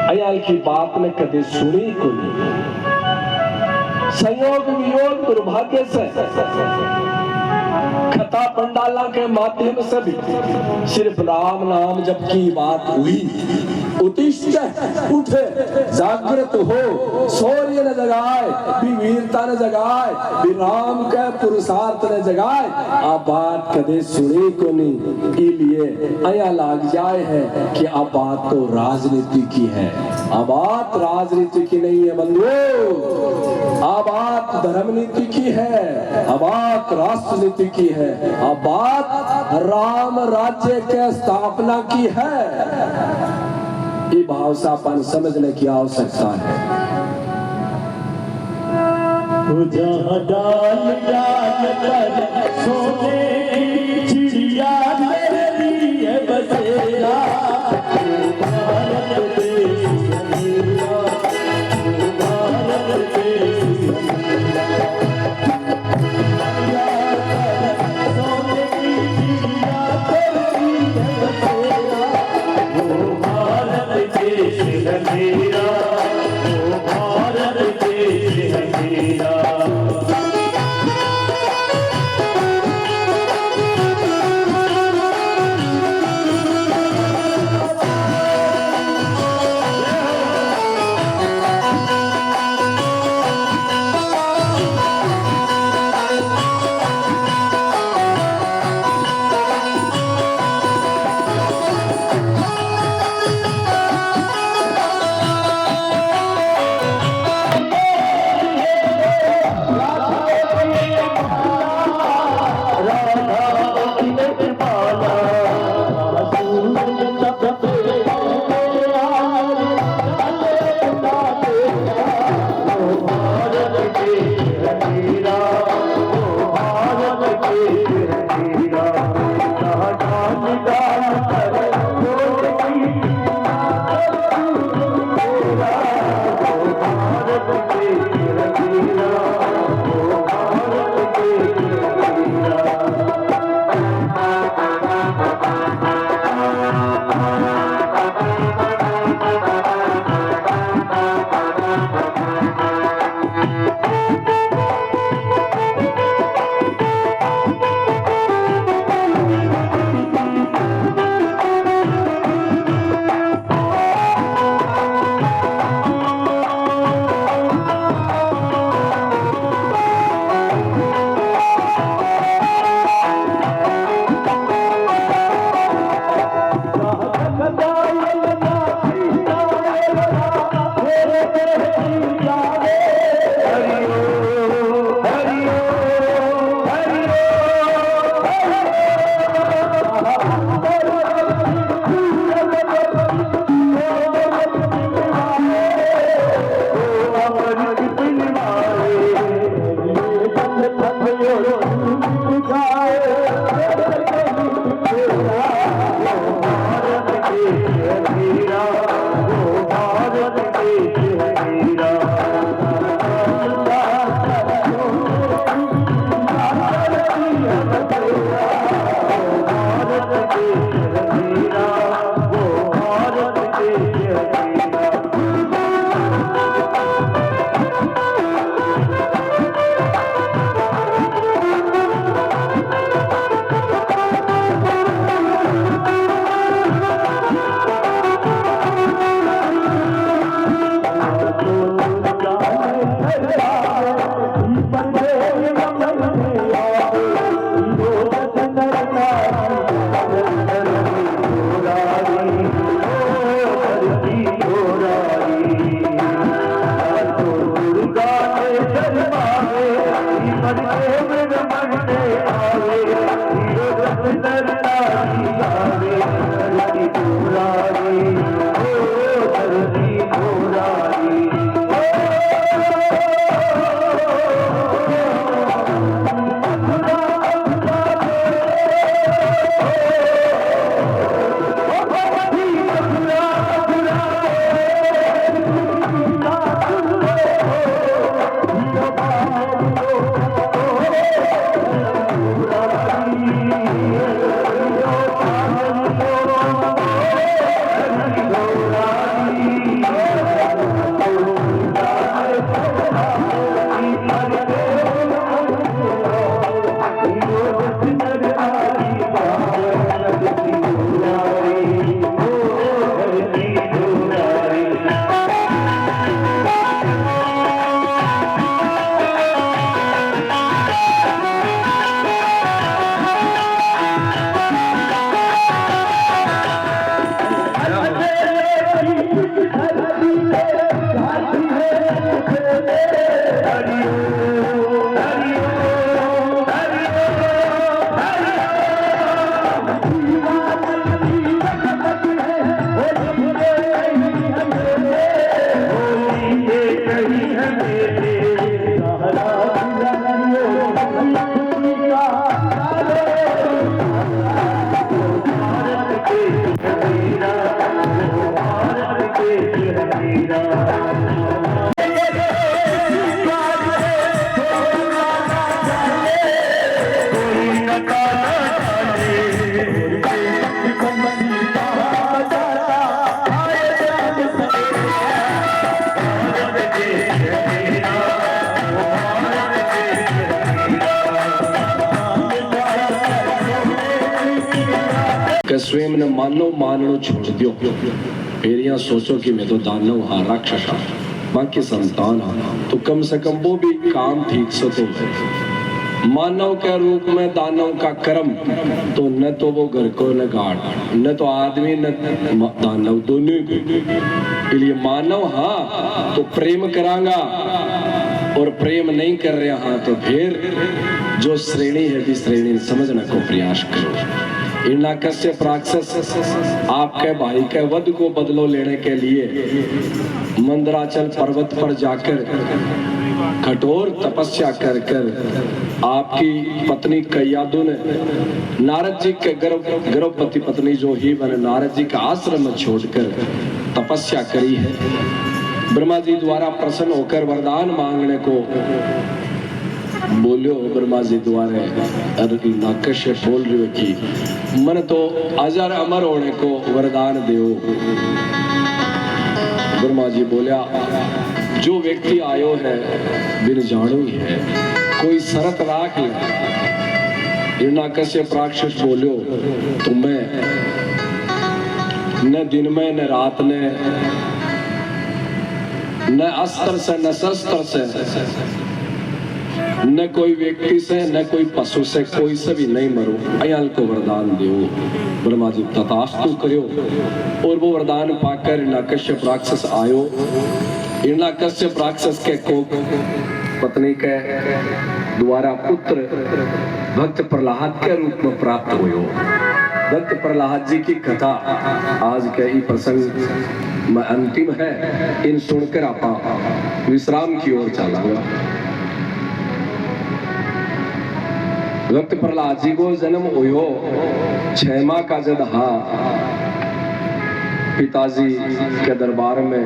अयाल की बात ने कभी सुनी को नहीं। संयोग वियोग दुर्भाग्य से कथा पंडाला के माध्यम से भी सिर्फ राम नाम जब की बात हुई। उत्तिष्ठ उठे, जागृत हो, शौर्य ने जगाए, वीरता ने जगाए, राम के पुरुषार्थ ने जगाए। आ बात कदे सुने को नहीं। इसलिए आया लाग जाए है कि आ बात तो राजनीति की है। आ बात राजनीति की नहीं है बंधुओं, आ बात धर्म नीति की है, अब बात राष्ट्र नीति की है, अब बात राम राज्य के स्थापना की है। ये भाव से अपन समझने की आवश्यकता है। जहाँ डाल डाल पर सोने की चिड़िया मेरे लिए बसेरा, भारत देश मेरा, भारत देश सोने की चिड़िया तेरे लिए बसेरा, वो भारत देश है मेरा, वो भारत देश है मेरा। कि स्वयं ने मानो माननो छोड़ दियो, फिर यहाँ सोचो कि मैं तो दानव हाँ, राक्षस हाँ, बाकी संतान हाँ, तो कम से कम वो भी काम ठीक से तो है। मानव के रूप में दानव का कर्म तो न तो वो घर को न गाड़, न तो आदमी न दानव, दोनों को। इसलिए मानव हाँ तो प्रेम करांगा, और प्रेम नहीं कर रहे हाँ तो फिर जो श्रेणी है भी श्रेणी समझने को प्रयास करो। हिरण्यकश्यप राक्षस आपके भाई के वध को बदलो लेने के लिए मंदराचल पर्वत पर जाकर कठोर तपस्या कर कर आपकी पत्नी कयादु ने नारद जी के गर्भवती पत्नी जो ही बने नारद जी का आश्रम छोड़कर तपस्या करी है। ब्रह्मा जी द्वारा प्रसन्न होकर वरदान मांगने को बोलियो। ब्रह्मा जी द्वारा हिरण्यकश्यप बोल रहे हो कि मन तो अजर अमर होने को वरदान दो। ब्रह्मा जी बोलिया, जो व्यक्ति आयो है बिन जानो ही है, कोई शरत राख ले। हिरण्यकश्यप राक्षस बोलियो, तुम्हें न दिन में न रात ने न अस्त्र से न शस्त्र से न कोई व्यक्ति से न कोई पशु से कोई से भी नहीं मरो, अयाल को वरदान दो। ब्रह्मा जी तथास्तु करो, और वो वरदान पाकर हिरण्यकश्यप राक्षस आयो। हिरण्यकश्यप राक्षस के कोप पत्नी के द्वारा पुत्र भक्त प्रहलाद के रूप में प्राप्त हुए। भक्त प्रहलाद जी की कथा आज के ही प्रसंग में अंतिम है। इन सुनकर आप विश्राम की ओर चलांगा। भक्त प्रहलाद जी को जन्म हुयो 6 माह का जद हा पिताजी के दरबार में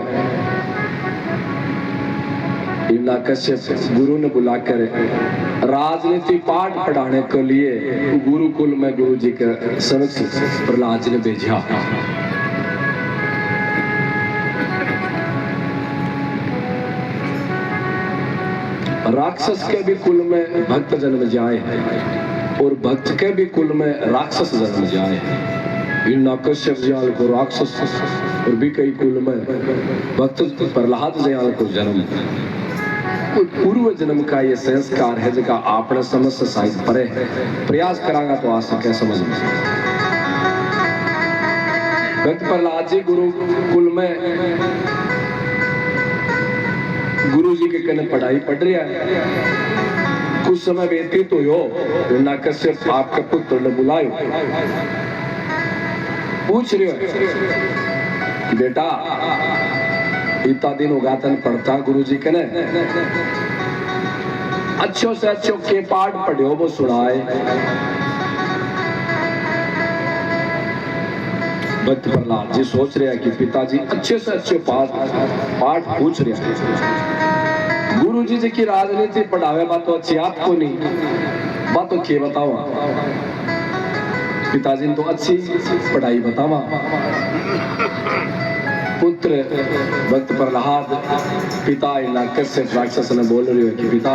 हिरण्यकश्यप गुरु ने बुलाकर राजनीति पाठ पढ़ाने के लिए गुरुकुल में गुरु जी के समक्ष प्रहलाद जी ने भेजा। राक्षस के भी कुल में भक्त जन्म जाए हैं, और भक्त के भी कुल में राक्षस जन्म जाए हैं। हिरण्यकश्यप जयाल को राक्षस, और भी कई कुल में भक्त प्रहलाद जयाल को जन्म। कोई पूर्व जन्म का ये संस्कार है जिसका आपने समझ से शायद परे है, प्रयास करांगा तो आ सके समझ में। भक्त प्रहलाद जी गुरुकुल में गुरु जी के कने पढ़ाई पढ़ रहा है। कुछ समय व्यतीत हुयो, हिरण्यकश्यप आपका पुत्र ने बुलायो, पूछ रहे हो बेटा इतना दिन होगा तन पढ़ता गुरु जी कने, अच्छो से अच्छो के पाठ पढ़ियो वो सुनाए। भक्त प्रहलाद जी सोच रहे हैं कि पिताजी अच्छे से अच्छे पाठ पूछ रहे हैं। गुरु जी की राजनीति पढ़ावे बात तो अच्छी आपको नहीं, बात तो के बताओ। पिताजी ने तो अच्छी पढ़ाई बतावा। पुत्र भक्त प्रहलाद पिता हिरण्यकश्यप राक्षस ने बोल रहे हो कि पिता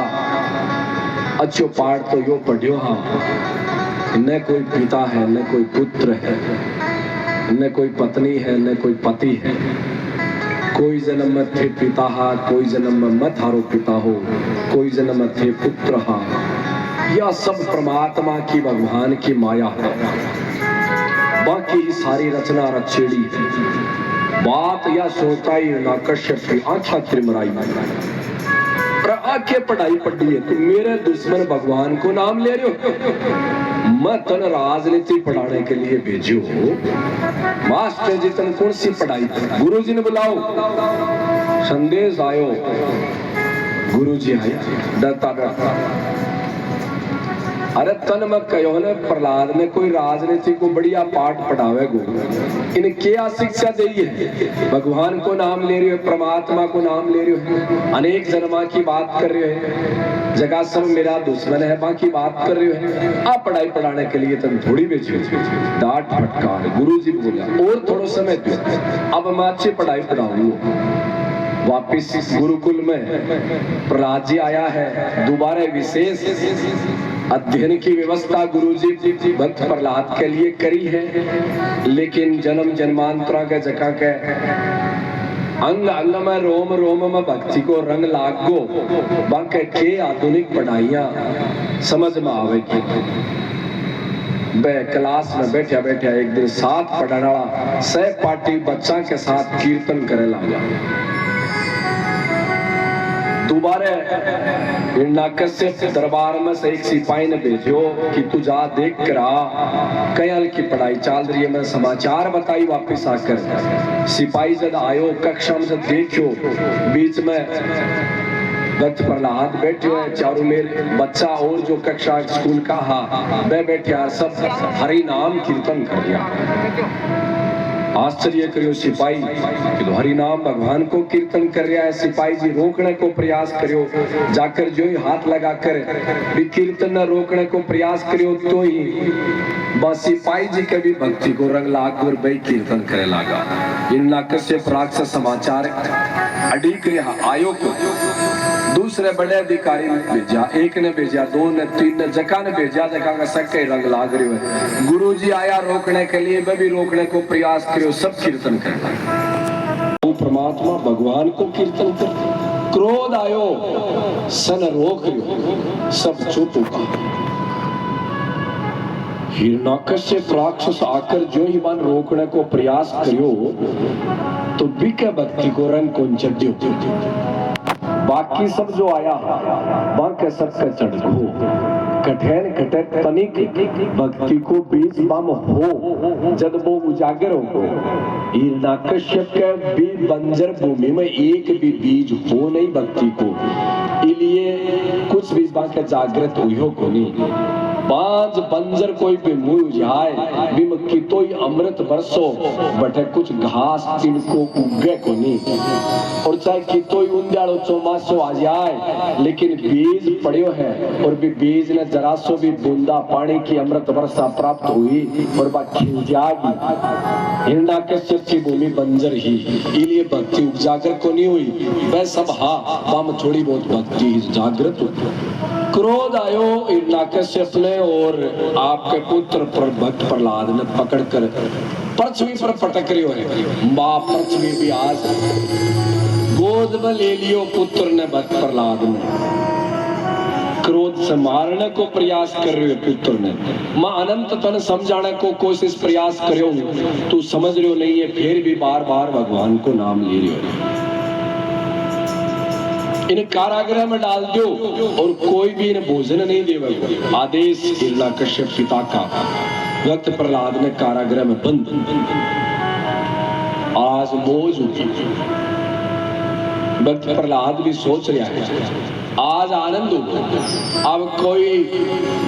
अच्छो पाठ तो यो पढ़ियो हाँ, न कोई पिता है न कोई पुत्र है, न कोई पत्नी है न कोई पति है। कोई जन्म में थे पिता हा, कोई जन्म में मत हारो पिता हो, कोई जन्म में थे पुत्र हा। यह सब परमात्मा की भगवान की माया है, बाकी सारी रचना रचेड़ी है। बात यह सोता ही हिरण्यकश्यप की आंखा तिरमराई पर आंखें पढ़ाई पढ़ी है। तुम मेरे दुश्मन भगवान को नाम ले रहे हो, मैं तन राजनीति पढ़ाने के लिए भेजो। मास्टर जी तन कौन सी पढ़ाई? गुरु जी ने बुलाओ। संदेश आयो, गुरु जी आया डरता डरता। अरे तन मैं कहो ने प्रहलाद ने कोई राजनीति को बढ़िया पाठ पढ़ावे गो, इन्हें क्या शिक्षा दी है? भगवान को नाम ले रहे हो, परमात्मा को नाम ले रहे हो, अनेक जन्मा की बात कर रहे हो, जगह सब मेरा दुश्मन है बाकी बात कर रहे हो। आप पढ़ाई पढ़ाने के लिए तुम थोड़ी बेचो। डांट फटकार गुरु जी बोला और थोड़ा समय दो, अब मैं अच्छी पढ़ाई पढ़ाऊंगा। वापिस गुरुकुल में प्रहलाद जी आया है, दोबारा विशेष अध्ययन की व्यवस्था गुरुजी भक्त प्रहलाद के लिए करी है, लेकिन जन्म जन्मांतरा के जगह के अंग अंग में रोम रोम में भक्ति को रंग लाग गो, बाकी के आधुनिक पढ़ाइयां समझ में आवेगी। क्लास में बैठा बैठा एक दिन साथ पढ़ने वाला सहपाठी बच्चा के साथ कीर्तन करे लगा। दोबारा हिरण्यकश्यप दरबार में से एक सिपाही ने भेजो कि तू जा देख कर आ, कयल की पढ़ाई चल रही है। मैं समाचार बताई वापिस आकर। सिपाही जब आयो कक्षा में देखो बीच में भक्त प्रहलाद बैठे हुए, चारों मेरे बच्चा और जो कक्षा स्कूल का वह बैठे सब हरि नाम कीर्तन कर दिया। आश्चर्य करियो सिपाही कि तो हरि नाम भगवान को कीर्तन कर रहा है। सिपाही जी रोकने को प्रयास करियो, जाकर जो ही हाथ लगाकर भी कीर्तन न रोकने को प्रयास करियो तो ही बस सिपाही जी के भी भक्ति को रंग लाग और भाई कीर्तन करे लगा। हिरण्यकश्यप राक्षस समाचार अड़ीक आयो को दूसरे बड़े अधिकारी ने भेजा, एक ने भेजा, दो ने, तीन ने, जका ने भेजा, जका का सबके रंग लाग रहे है। गुरुजी आया रोकने के लिए, वह भी रोकने को प्रयास करो, सब कीर्तन करना। वो परमात्मा भगवान को कीर्तन कर, क्रोध आयो सन रोक रियो, सब चुप होगा। हिरण्यकश्यप राक्षस आकर जो ही मन रोकने को प्रयास करियो तो बिके भक्ति को रंग कौन चढ़ियो। बाकी सब जो आया बाकी सबका चढ़को कठैन कटक तनिक भक्ति को बीज बम हो जब वो उजागर हो। हिरण्यकश्यप के भी बंजर भूमि में एक भी बीज हो नहीं भक्ति को, इसलिए कुछ बीज बाकी जागृत हुई हो को नहीं। पांच बंजर कोई भी मुँह जाए बिम की तो अमृत बरसो बटे कुछ घास तिनको उगे को नहीं। और चाहे कि तो उंजाड़ो चौमासो आ जाए लेकिन बीज पड़ियो है और भी बीज ने जरा सो भी बूंदा पानी की अमृत वर्षा प्राप्त हुई और वह खिल जाएगी। हिरण्यकश्यप की भूमि बंजर ही, इसलिए भक्ति उजागर को नहीं हुई। वह सब हम थोड़ी बहुत भक्ति जागृत हुई। क्रोध आयो हिरण्यकश्यप ने और आपके पुत्र पर भक्त प्रहलाद ने पकड़कर पृथ्वी पर पटक रही है। मां पृथ्वी भी आज गोद में ले लियो पुत्र ने भक्त प्रहलाद ने। क्रोध से मारने को प्रयास कर रहे हो पुत्र ने। मां अनंत तन समझाने को कोशिश प्रयास करो, तू समझ रहे हो नहीं है, फिर भी बार बार भगवान को नाम ले रहे हो। इन्हें कारागृह में डाल दो और कोई भी इन्हें भोजन नहीं देगा। आदेश हिरण्यकश्यप पिता का। भक्त प्रहलाद ने कारागृह में बंद। आज मौज होगी। भक्त प्रहलाद भी सोच रहा है आज आनंद होगा। अब कोई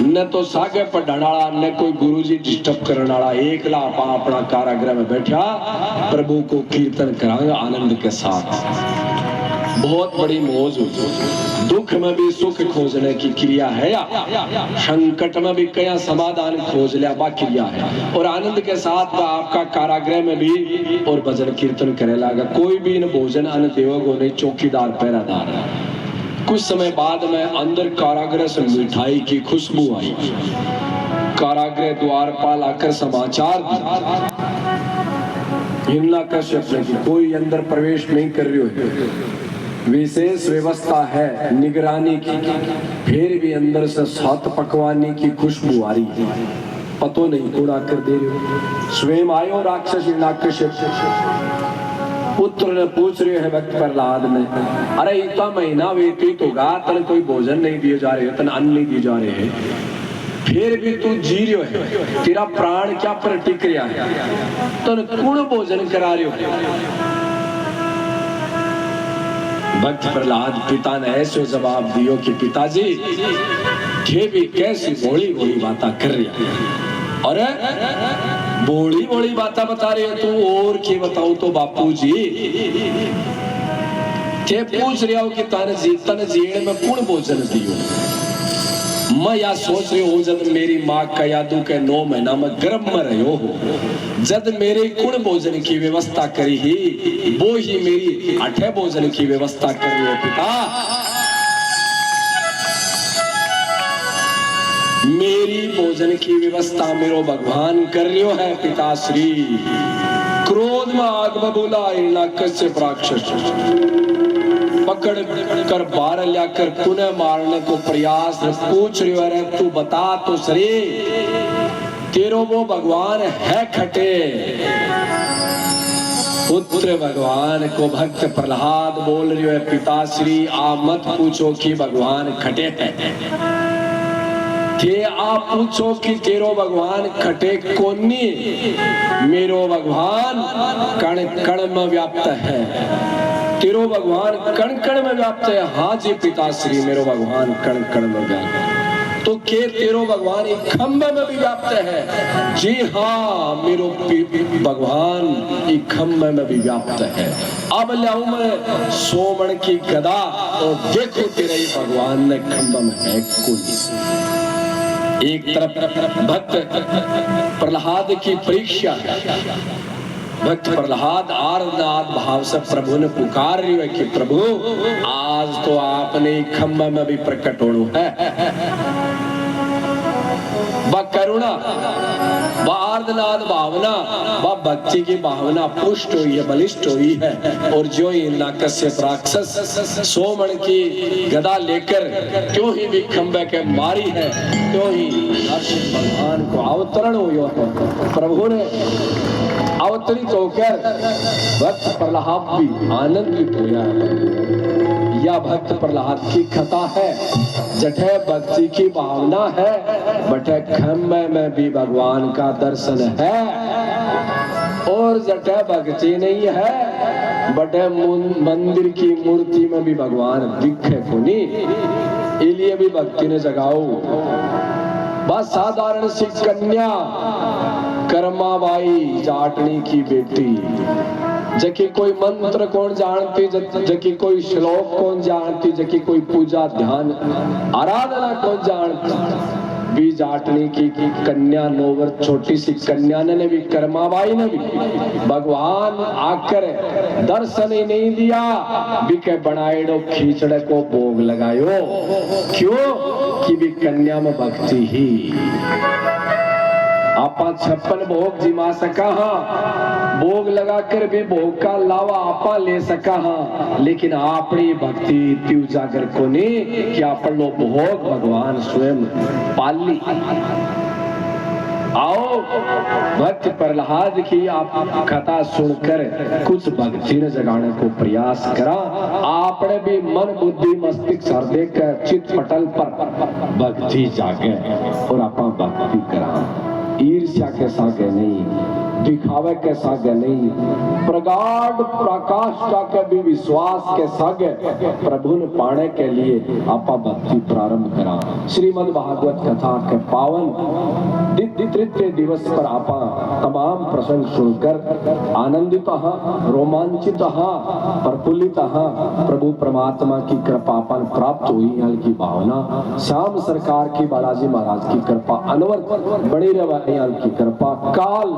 न तो सागे पढ़ने वाला न कोई गुरुजी डिस्टर्ब करने वाला, एकला अपना कारागृह में बैठा प्रभु को कीर्तन करांगा आनंद के साथ। बहुत बड़ी मौज हुई। दुख में भी सुख खोजने की क्रिया है, संकट में भी कया समाधान खोज लिया बा क्रिया है। और आनंद के साथ आपका कारागृह में भी और भजन कीर्तन करे लगा। कोई भी इन भोजन अन्न देवगो नहीं, चौकीदार पहरादार। कुछ समय बाद में अंदर कारागृह से मिठाई की खुशबू आई। कारागृह द्वारपाल आकर समाचार दिया हिरण्यकश्यप ने कोई अंदर प्रवेश नहीं कर रही हो, विशेष व्यवस्था है निगरानी की। फिर भी अंदर से सात पकवानी की खुशबू आ रही है, पतो नहीं कौन आकर दे रहे हो। स्वयं आयो राक्षस हिरण्यकश्यप। पुत्र ने पूछ रहे हैं भक्त प्रहलाद ने, अरे इतना महीना व्यतीत होगा तन कोई भोजन नहीं दिए जा रहे, तन अन्न नहीं दिए जा रहे हैं, फिर भी तू जी रहे है, तेरा प्राण क्या पर टिक रहा है, तन कौन भोजन करा रहे हो। भक्त प्रहलाद पिता ने ऐसे जवाब दियो कि पिताजी ये भी कैसी बोली बोली बातें कर रही है। अरे बोली बोली बातें बता रही है तू, और क्या बताऊं तो बापू जी के पूछ रहे हो कि तन जीण में कौन भोजन दियो। मैं या सोच रही हूँ जब मेरी माँ कयादू के 9 महीना में गर्भ में रहो हो, जब मेरे कुण भोजन की व्यवस्था करी ही वो ही मेरी 8 भोजन की व्यवस्था कर रही है पिता। भोजन की व्यवस्था मेरो भगवान कर रियो है पिताश्री। क्रोध में आग बबूला हिरण्याकश्यप राक्षस पकड़ कर बाहर लाकर पुनः मारने को प्रयास पूछ रही है, तू बता तो सही तेरो वो भगवान है खटे। पुत्र भगवान को भक्त प्रहलाद बोल रही है, पिताश्री आप मत पूछो कि भगवान खटे हैं, थे आप पूछो कि तेरो भगवान खटे कोनी, मेरो भगवान कण कण में व्याप्त है। तेरो भगवान कण कण में व्याप्त है। हाँ जी पिताश्री मेरो भगवान कण कण में व्याप्त है। तो के तेरो भगवान एक खंभे में भी व्याप्त है। जी हाँ मेरो भगवान एक खंभे में भी व्याप्त है। अब लाऊं मैं सोमण की गदा और देखो तेरे भगवान ने खंभे में है कोई। एक तरफ भक्त प्रहलाद की परीक्षा, भक्त प्रहलाद आर्तनाद भाव से प्रभु ने पुकार रही है कि प्रभु आज तो आपने खंभा में भी प्रकट होना है। वह करुणा, वह आर्तनाद भावना, वह भक्ति की भावना पुष्ट हुई है, बलिष्ठ हुई है। और जो ही हिरण्याकश्यप राक्षस सोमण की गदा लेकर क्यों ही भी खंभे के मारी है, क्यों ही भगवान को अवतरण हुआ है। प्रभु ने अवतरित होकर भक्त प्रहलाद भी आनंदित हुआ है। यह भक्त प्रहलाद की कथा है। जठे भक्ति की भावना है, बटे खंभे में भी भगवान का दर्शन है। और जटे भक्ति नहीं है, बटे मंदिर की मूर्ति में भी भगवान दिखे को नहीं। इसलिए भी भक्ति ने जगाओ। बस साधारण सी कन्या कर्माबाई जाटनी की बेटी, जकी कोई मंत्र कौन जानती, जकी कोई श्लोक कौन जानती, जकी कोई पूजा ध्यान आराधना कौन जानती, भी जाटनी की कन्या नोवर छोटी सी कन्या ने भी कर्माबाई ने भी भगवान आकर दर्शन ही नहीं दिया, बिके बनाएड़ो खींचड़े को भोग लगायो। क्यों कि भी कन्या में भक्ति ही। आपा 56 भोग जिमा सका हाँ, भोग लगाकर भी भोग का लावा आपा ले सका हाँ, लेकिन अपनी भक्ति इतनी उजागर को नहीं कि अपन लो भोग भगवान स्वयं पाली। आओ भक्त प्रहलाद की आप कथा सुनकर कुछ भक्ति ने जगाने को प्रयास करा। आपने भी मन बुद्धि मस्तिष्क हृदय के चित्त पटल पर भक्ति जागे और आप भक्ति करा। ईर्ष्या के सागे नहीं, दिखावे के सागे नहीं, प्रगाढ़ प्रकाश का भी विश्वास के सागे प्रभु ने पाने के लिए आपा भक्ति प्रारंभ करा। श्रीमद् भागवत कथा के पावन तृतीय दिवस पर आपा तमाम प्रसंग सुनकर आनंदित रोमांचित प्रफुल्लित प्रभु परमात्मा की कृपा पर प्राप्त हुई की भावना, श्याम सरकार की बालाजी महाराज की कृपा अनवरत बनी रहे की कृपा। काल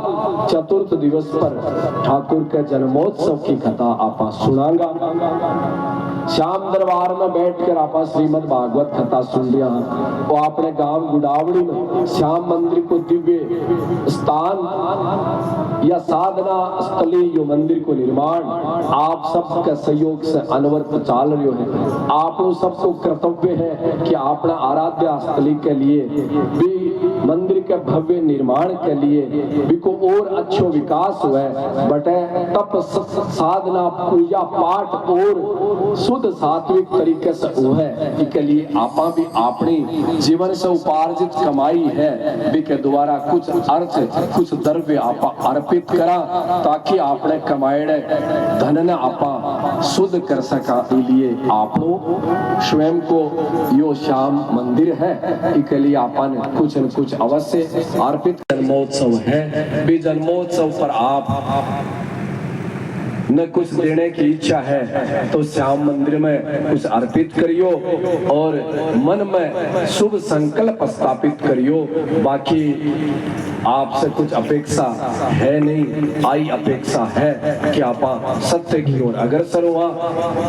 चतुर्थ दिवस पर ठाकुर के जन्मोत्सव की कथा आपा सुनागा। श्याम दरबार में बैठकर आपा श्रीमद् भागवत कथा सुन रहा है। वो अपने गांव गुडावड़ी में श्याम मंदिर को दिव्य स्थान या साधना स्थली यो मंदिर को निर्माण आप सबके सहयोग से अनवरत चाल रहे है। आप सबको कर्तव्य है कि अपना आराध्य स्थली के लिए भी मंदिर के भव्य निर्माण के लिए भी को और अच्छो विकास हुआ बटे तप साधना पूजा पाठ और शुद्ध सात्विक तरीके से हुआ है। इसके लिए आपा भी अपनी जीवन से उपार्जित कमाई है भी के द्वारा कुछ अर्थ कुछ द्रव्य आपा अर्पित करा ताकि आपने कमाएड़े धन न आपा शुद्ध कर सका। इसलिए आपनो स्वयं को यो श्याम मंदिर है, इसके लिए आपा ने कुछ न कुछ अवश्य अर्पित। जन्मोत्सव है, भी जन्मोत्सव पर आप न कुछ देने की इच्छा है तो श्याम मंदिर में कुछ अर्पित करियो और मन में शुभ संकल्प स्थापित करियो। बाकी आपसे कुछ अपेक्षा है नहीं, आई अपेक्षा है कि आप सत्य की ओर अग्रसर हुआ।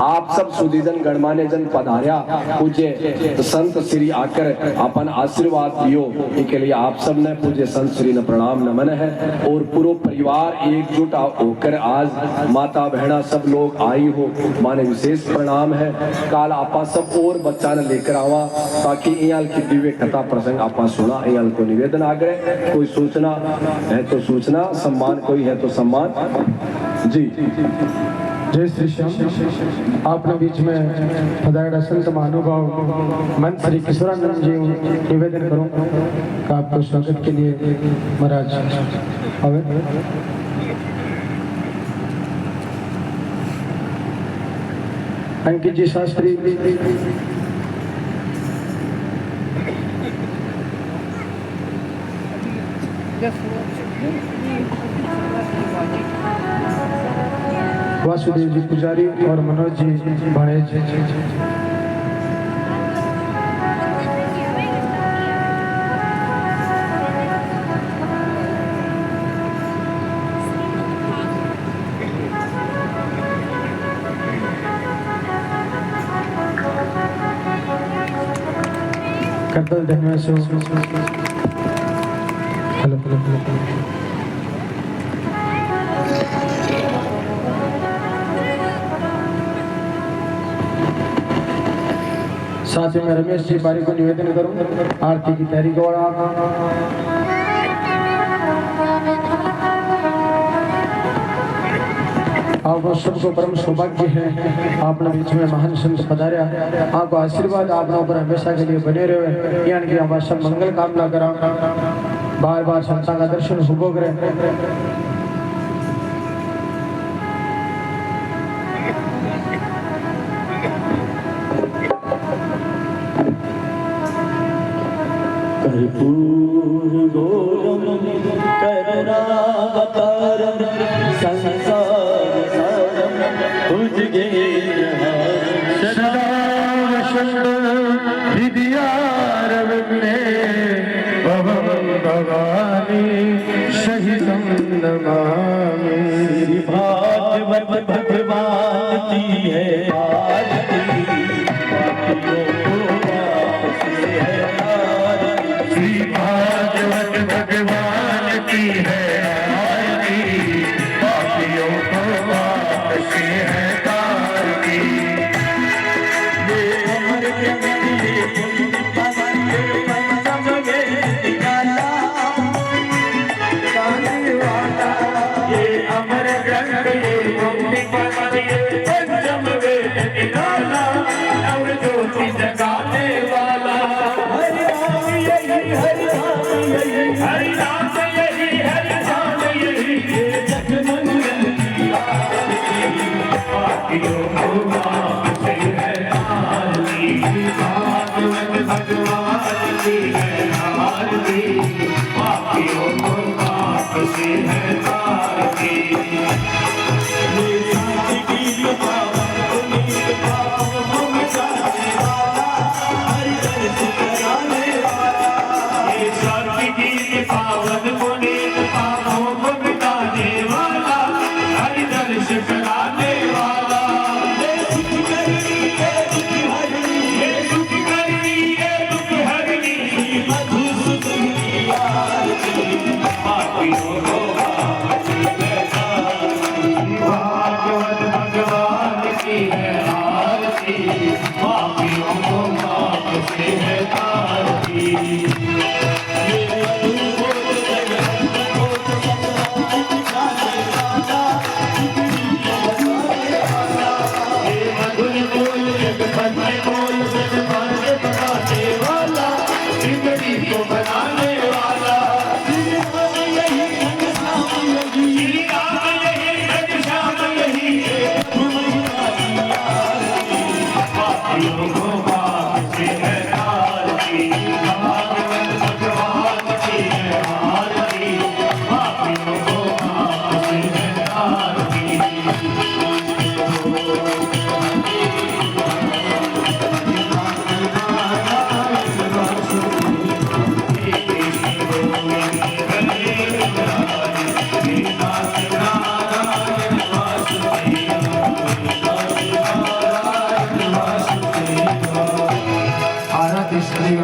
आप सब सुधीजन गणमान्य जन पधार्या, पूज्य संत श्री आकर अपन आशीर्वाद दियो, इसके लिए आप सब ने पूज्य संत श्री ने प्रणाम नमन है। और पूरा परिवार एकजुट होकर आज माता बहना सब लोग आई हो, माने विशेष प्रणाम है। काल आपा सब और बच्चा ने लेकर आवा ताकि इयाल की दिव्य कथा प्रसंग आपा सुना। इयाल को निवेदन आग्रह, कोई सूचना है तो सूचना, सम्मान कोई है तो सम्मान जी। जय श्री श्याम। आपने बीच में पधारेला संत महानुभाव मंत श्री किशोरानंद जी निवेदन करूं कि आपको स्वागत के लिए महाराज आवे। अंकित जी शास्त्री वासुदेव जी पुजारी और मनोज जी भाणेज। करतल धन्यवाद से हेलो साथ ही मैं रमेश जी बारी को निवेदन करूं आरती की तैयारी को आप सबको परम सौभाग्य है। आपने बीच में महान संत पधार्या, आपको आशीर्वाद आपने ऊपर हमेशा के लिए बने रहे। यानी कि आप सब मंगल कामना करा, बार बार संतान का दर्शन शुभ करे। कर्पूर गोरम करुणावतारम संसार सारम भुजगेन्द्रहारम सदा हृदयारविंदे भवं भवानी सहितं नमामि। श्री भागवत भगवान की है आरती, भागवत भगवान की है आरती, पापियों को वापस है तारती। ये अमर ग्रंथ ये पुण्य पवन पंचम में निकाला गाने वाला। ये अमर ग्रंथ ये पुण्य पवन ये पंचम में निकाला और ज्योति जगाने वाला। हरि राम यही हरि राम यही हरि राम यही हरि राम यही ये जगमंगल की आरती, पापियों को वापस है आरती। भागवत भगवान की है आरती, पापियों को वापस है आरती। ये शांति की पावन पुनीत पाप को मिटाने वाला, हरि दर्श कराने वाला। ये शांति की पावन पुनीत पापों को मिटाने वाला, हरि दर्श कराने वाला। ये सुख करनी ये दुख हरनी, ये सुख करनी ये दुख हरनी, मधुसूदन की आरती, पापियों को वापस है आरती। भागवत भगवान की है आरती, पापियों को वापस है आरती।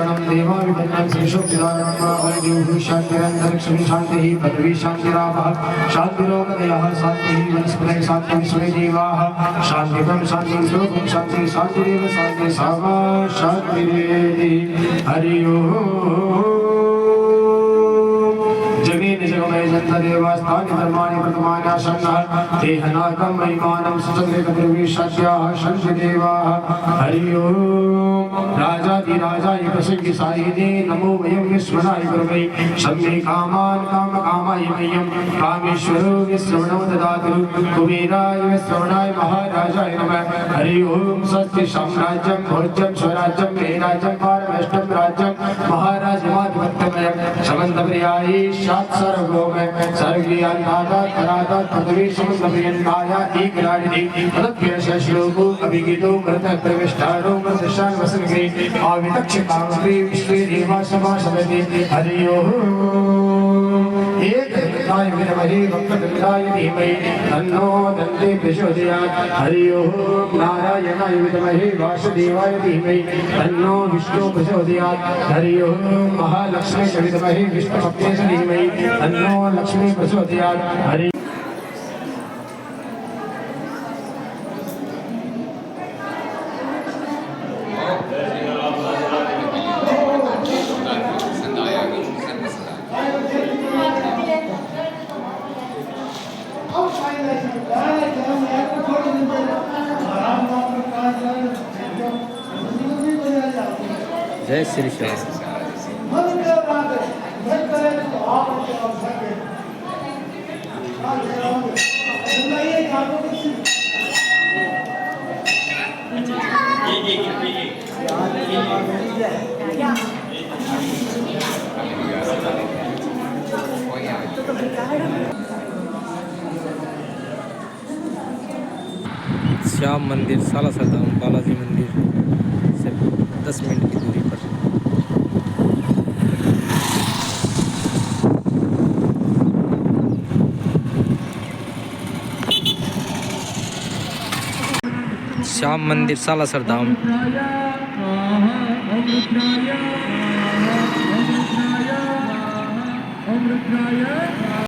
शरणं देवाविदन्नं श्रीशोभिदानं शान्तिरन्तरिक्षं शान्तिः पृथ्वी शान्तिरापः शान्तिरोगदयः शान्तिः वनस्पतयः शान्तिः विश्वे देवाः शान्तिकं शान्तिं स्वरूपं शान्तिः शान्तिरेव शान्तिः सामा शान्तिरेधि हरि ओम् जगेन जगमय जन्तदेवास्तानि धर्माणि प्रथमान्यासन्नः देहनाकं महिमानं सुचक्रितप्रविशाद्याः शन्तिदेवाः हरि ओम् राजाधिराजाय प्रसङ्गिसायिने नमो वयं विश्वनाय गुरवे शम्ये कामान् कामकामाय मह्यं कामेश्वरो विश्रवणो ददातु कुबेराय विश्रवणाय महाराजाय नमः हरि ओम् स्वस्ति साम्राज्यं भोज्यं स्वराज्यं मे राज्यं पारमेष्टं राज्यं महाराजमाधिपत्यमयं समन्तप्रियाय सर्वभौमः सर्वज्ञानादात् परादात् पदवी समुद्रप्रियन्ताया एकराडिति तदभ्यस्य श्लोको अभिगीतो मृतः प्रविष्टारो मृतशान वसन्ति आवितक्षितामपि विश्वे देवा समासवति हरि ओम् एकदन्ताय विद्महे वक्रतुण्डाय धीमहि तन्नो दन्ते प्रचोदयात् हरि ओम् नारायणाय विद्महे वासुदेवाय धीमहि तन्नो विष्णु प्रचोदयात् हरि ओम् महालक्ष्मी च विद्महे विष्णुपत्न्यै च धीमहि तन्नो लक्ष्मी प्रचोदयात् हरि जय श्री श्याम। श्याम मंदिर सालासर धाम बालाजी मंदिर से 10 मिनट की दूरी पर। श्याम मंदिर सालासर धाम।